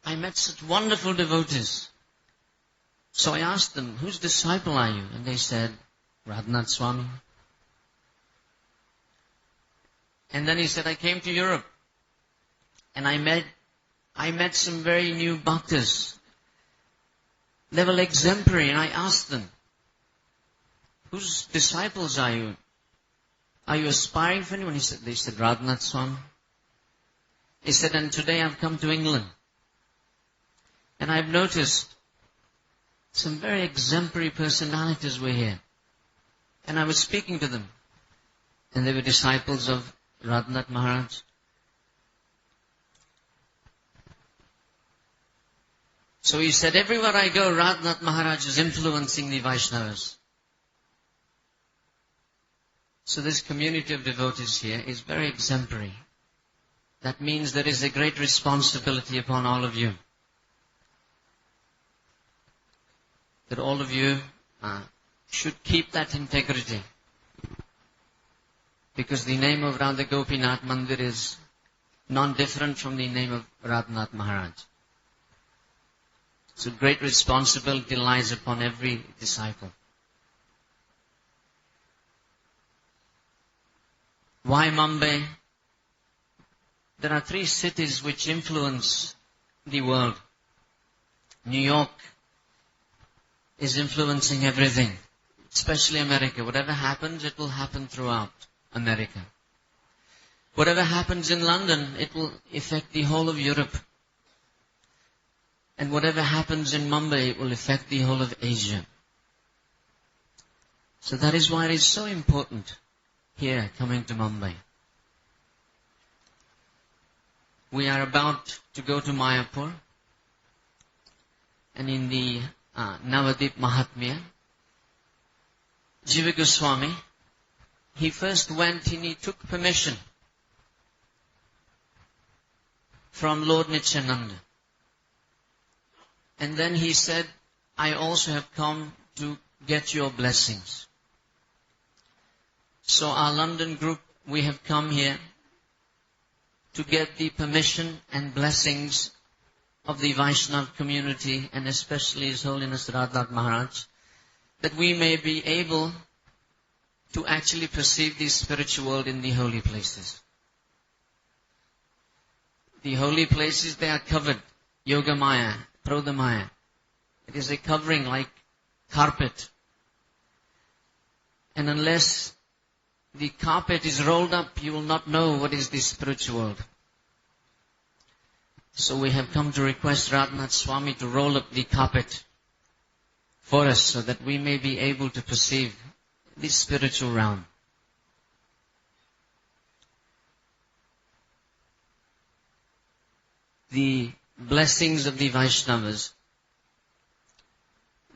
I met such wonderful devotees. So I asked them, 'Whose disciple are you?' And they said, 'Radhanath Swami.' And then he said, 'I came to Europe. And I met some very new bhaktas. They were exemplary, and I asked them, 'Whose disciples are you? Are you aspiring for anyone?' They said, 'Radhanath Swami.' He said, 'And today I've come to England. And I've noticed some very exemplary personalities were here. And I was speaking to them. And they were disciples of Radhanath Maharaj.' So he said, everywhere I go, Radhanath Maharaj is influencing the Vaishnavas. So this community of devotees here is very exemplary. That means there is a great responsibility upon all of you. That all of you should keep that integrity. Because the name of Radha Gopinath Mandir is non-different from the name of Radhanath Maharaj. So great responsibility lies upon every disciple. Why Mumbai? There are 3 cities which influence the world. New York is influencing everything, especially America. Whatever happens, it will happen throughout America. Whatever happens in London, it will affect the whole of Europe. And whatever happens in Mumbai, it will affect the whole of Asia. So that is why it is so important here coming to Mumbai. We are about to go to Mayapur. And in the Navadip Mahatmya, Jiva Goswami, he first went and he took permission from Lord Nityananda. And then he said, I also have come to get your blessings. So our London group, we have come here to get the permission and blessings of the Vaishnava community and especially His Holiness Radhanath Maharaj, that we may be able to actually perceive the spiritual world in the holy places. The holy places, they are covered, Yogamaya, Prodamaya. It is a covering like carpet. And unless the carpet is rolled up, you will not know what is the spiritual world. So we have come to request Radhanath Swami to roll up the carpet for us so that we may be able to perceive the spiritual realm. The blessings of the Vaishnavas,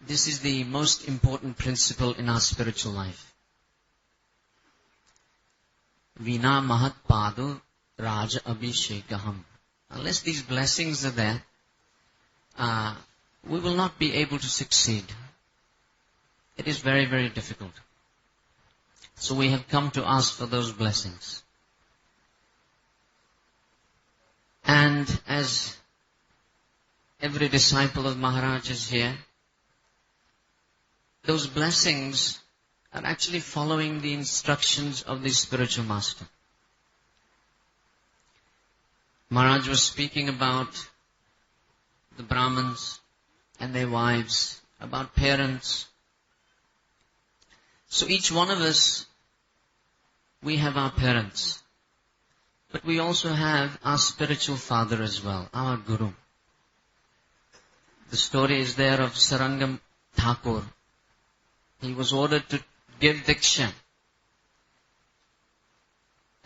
This is the most important principle in our spiritual life. Vina mahat padu raja abhishekaham. Unless these blessings are there, we will not be able to succeed. It is very, very difficult. So we have come to ask for those blessings. And as every disciple of Maharaj is here, those blessings are actually following the instructions of the spiritual master. Maharaj was speaking about the Brahmins and their wives, about parents. So each one of us, we have our parents. But we also have our spiritual father as well, our Guru. The story is there of Sarangam Thakur. He was ordered to give Diksha.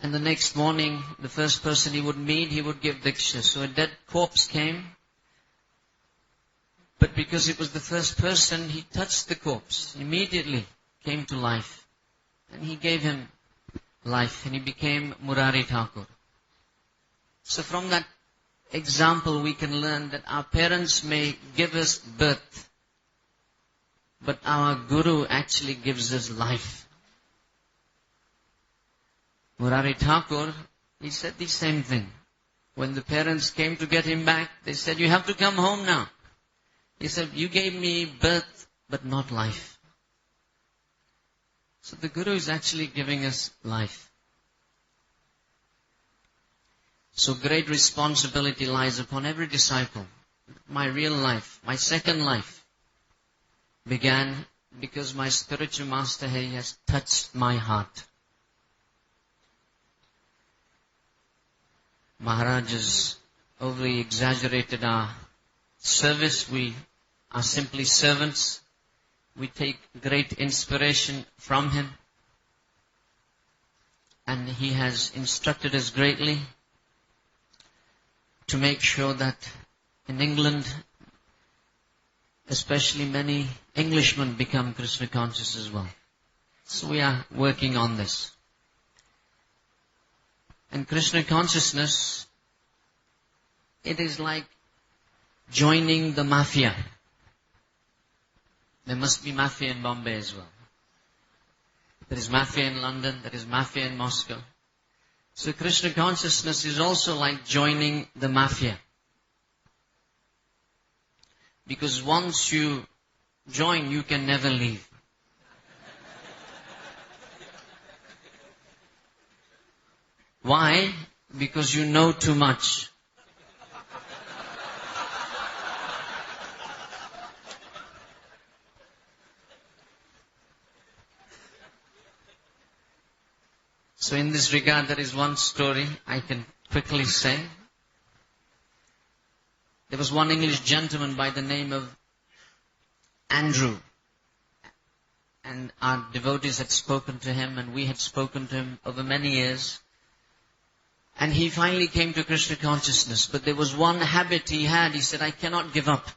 And the next morning, the first person he would meet, he would give Diksha. So a dead corpse came. But because it was the first person, he touched the corpse. Immediately came to life. And he gave him life. And he became Murari Thakur. So from that example, we can learn that our parents may give us birth, but our Guru actually gives us life. Murari Thakur, he said the same thing. When the parents came to get him back, they said, "You have to come home now." He said, "You gave me birth, but not life." So the Guru is actually giving us life. So great responsibility lies upon every disciple. My real life, my second life, began because my spiritual master, he has touched my heart. Maharaj has overly exaggerated our service. We are simply servants. We take great inspiration from him. And he has instructed us greatly to make sure that in England, especially many Englishmen become Krishna conscious as well. So we are working on this. And Krishna consciousness, it is like joining the mafia. There must be mafia in Bombay as well. There is mafia in London, there is mafia in Moscow. So Krishna consciousness is also like joining the mafia. Because once you join, you can never leave. Why? Because you know too much. So in this regard, there is one story I can quickly say. There was one English gentleman by the name of Andrew. And our devotees had spoken to him, and we had spoken to him over many years. And he finally came to Krishna consciousness. But there was one habit he had. He said, "I cannot give up."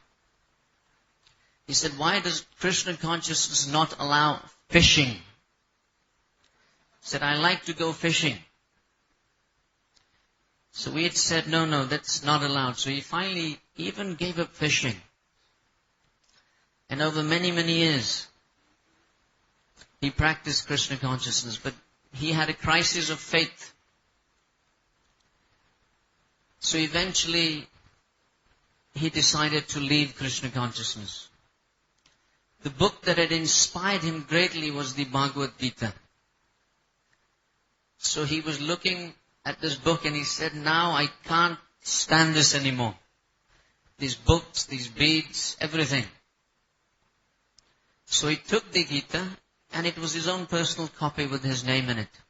He said, "Why does Krishna consciousness not allow fishing?" He said, "I like to go fishing." So we had said, no, that's not allowed. So he finally even gave up fishing. And over many, many years, he practiced Krishna consciousness. But he had a crisis of faith. So eventually, he decided to leave Krishna consciousness. The book that had inspired him greatly was the Bhagavad Gita. So he was looking at this book and he said, "Now I can't stand this anymore. These books, these beads, everything." So he took the Gita, and it was his own personal copy with his name in it.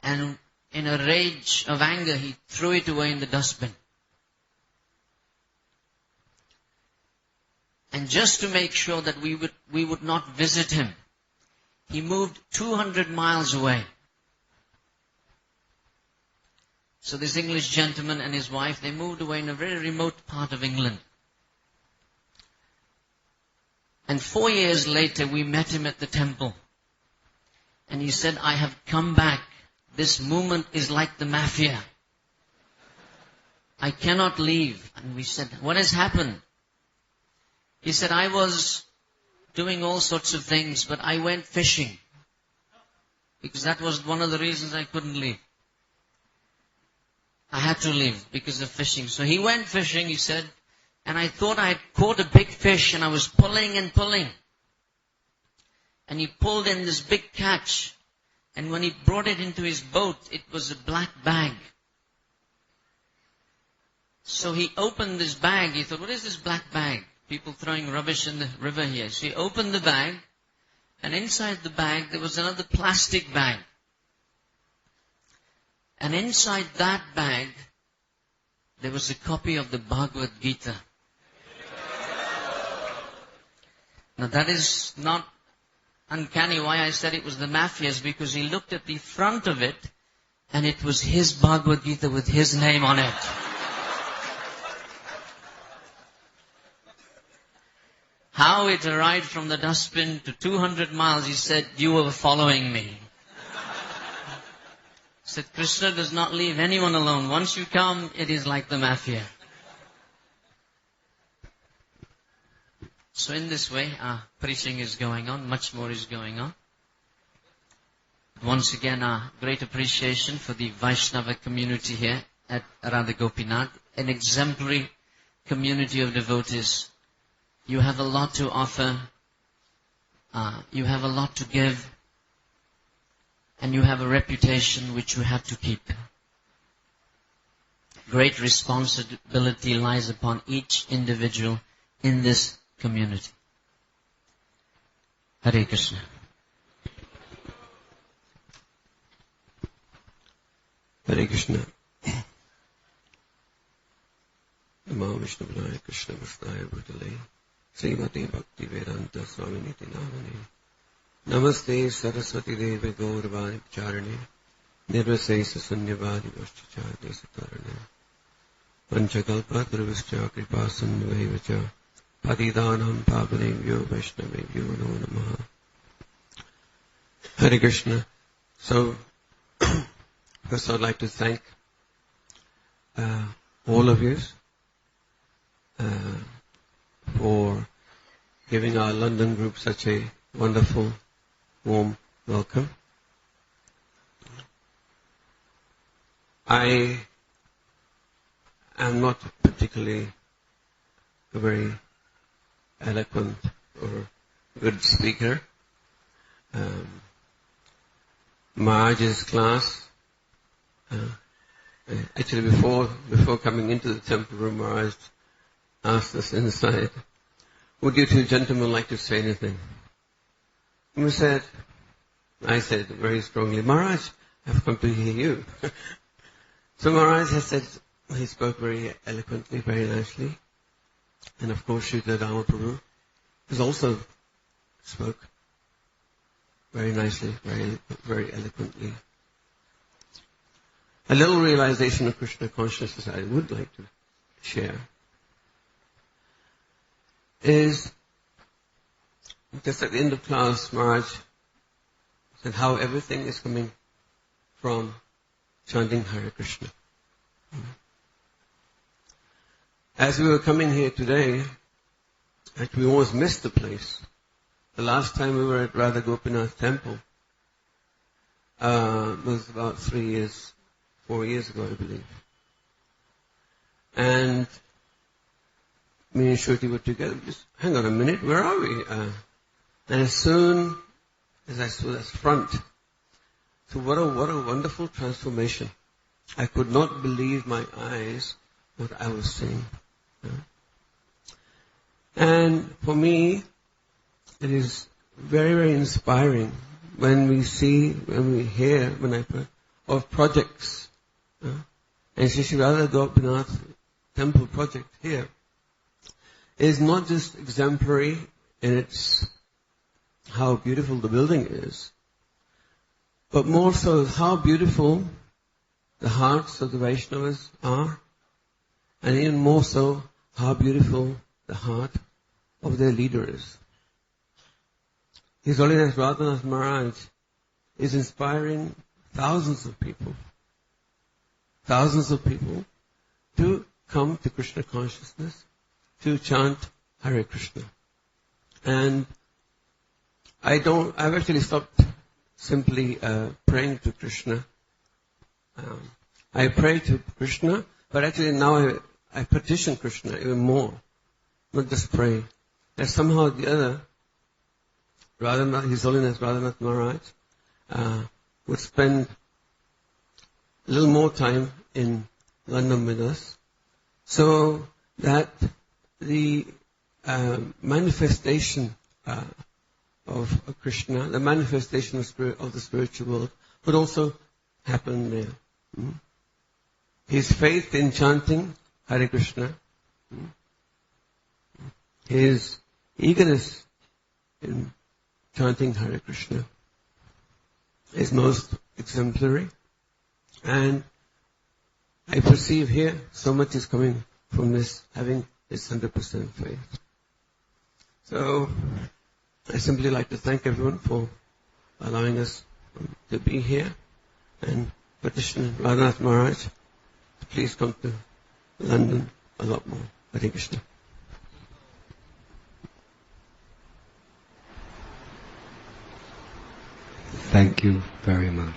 And in a rage of anger, he threw it away in the dustbin. And just to make sure that we would not visit him, he moved 200 miles away. So this English gentleman and his wife, they moved away in a very remote part of England. And 4 years later, we met him at the temple. And he said, I have come back. This movement is like the mafia. I cannot leave. And we said, what has happened? He said, I was doing all sorts of things, but I went fishing. Because that was one of the reasons I couldn't leave. I had to leave because of fishing. So he went fishing, he said, and I thought I had caught a big fish, and I was pulling and pulling. And he pulled in this big catch. And when he brought it into his boat, it was a black bag. So he opened this bag. He thought, what is this black bag? People throwing rubbish in the river here. So he opened the bag, and inside the bag there was another plastic bag. And inside that bag, there was a copy of the Bhagavad Gita. Now that is not uncanny. Why I said it was the mafia's, because he looked at the front of it, and it was his Bhagavad Gita with his name on it. How it arrived from the dustbin to 200 miles, he said, you were following me. He said, Krishna does not leave anyone alone. Once you come, it is like the mafia. So in this way, preaching is going on, much more is going on. Once again, great appreciation for the Vaishnava community here at Radha Gopinath, an exemplary community of devotees. You have a lot to offer, you have a lot to give, and you have a reputation which you have to keep. Great responsibility lies upon each individual in this community. Hare Krishna. Hare Krishna. Namo Vishnu Vinaya Krishna Vastaya Bhutale Srimati Bhakti Vedanta Swami Niti Namani Namaste Saraswati Deve Gaurvani Charane Nirvase Sasunyavadi Vaschachade Satarane Panchakalpa Dhruvischa Kripa Sundhvevacha Patidanam Pavanevyo Vaishnavevyo Namo Namaha. Hare Krishna. So, first I'd like to thank all of you for giving our London group such a wonderful, warm welcome. I am not particularly a very eloquent or good speaker. Maharaj's class, actually before coming into the temple room, Maharaj asked us inside, would you two gentlemen like to say anything? And I said very strongly, Maharaj, I've come to hear you. So Maharaj has said, he spoke very eloquently, very nicely. And of course, Sri Dharma Prabhu has also spoke very nicely, very eloquently. A little realization of Krishna consciousness I would like to share is, just at the end of class, Maharaj said how everything is coming from chanting Hare Krishna. As we were coming here today, we almost missed the place. The last time we were at Radha Gopinath temple was about 4 years ago, I believe. And me and Shruti were together. Just hang on a minute, where are we? And as soon as I saw that front, so what a wonderful transformation. I could not believe my eyes what I was seeing. And for me, it is very, very inspiring when we hear of projects. And Sri Radha Gopinath temple project here is not just exemplary in its how beautiful the building is, but more so how beautiful the hearts of the Vaishnavas are, and even more so how beautiful the heart of their leader is. His Holiness Radhanath Maharaj is inspiring thousands of people to come to Krishna consciousness, to chant Hare Krishna. And I've actually stopped simply praying to Krishna. I pray to Krishna, but actually now I petition Krishna even more, not just pray. That somehow or the other, His Holiness Radhanath Maharaj would spend a little more time in London with us, so that the manifestation of Krishna, the manifestation of the spiritual world, would also happen there. His faith in chanting Hare Krishna, his eagerness in chanting Hare Krishna is most exemplary, and I perceive here so much is coming from this, having this 100% faith. So I simply like to thank everyone for allowing us to be here, and petition Radhanath Maharaj to please come to London a lot more. Hare Krishna. Thank you very much.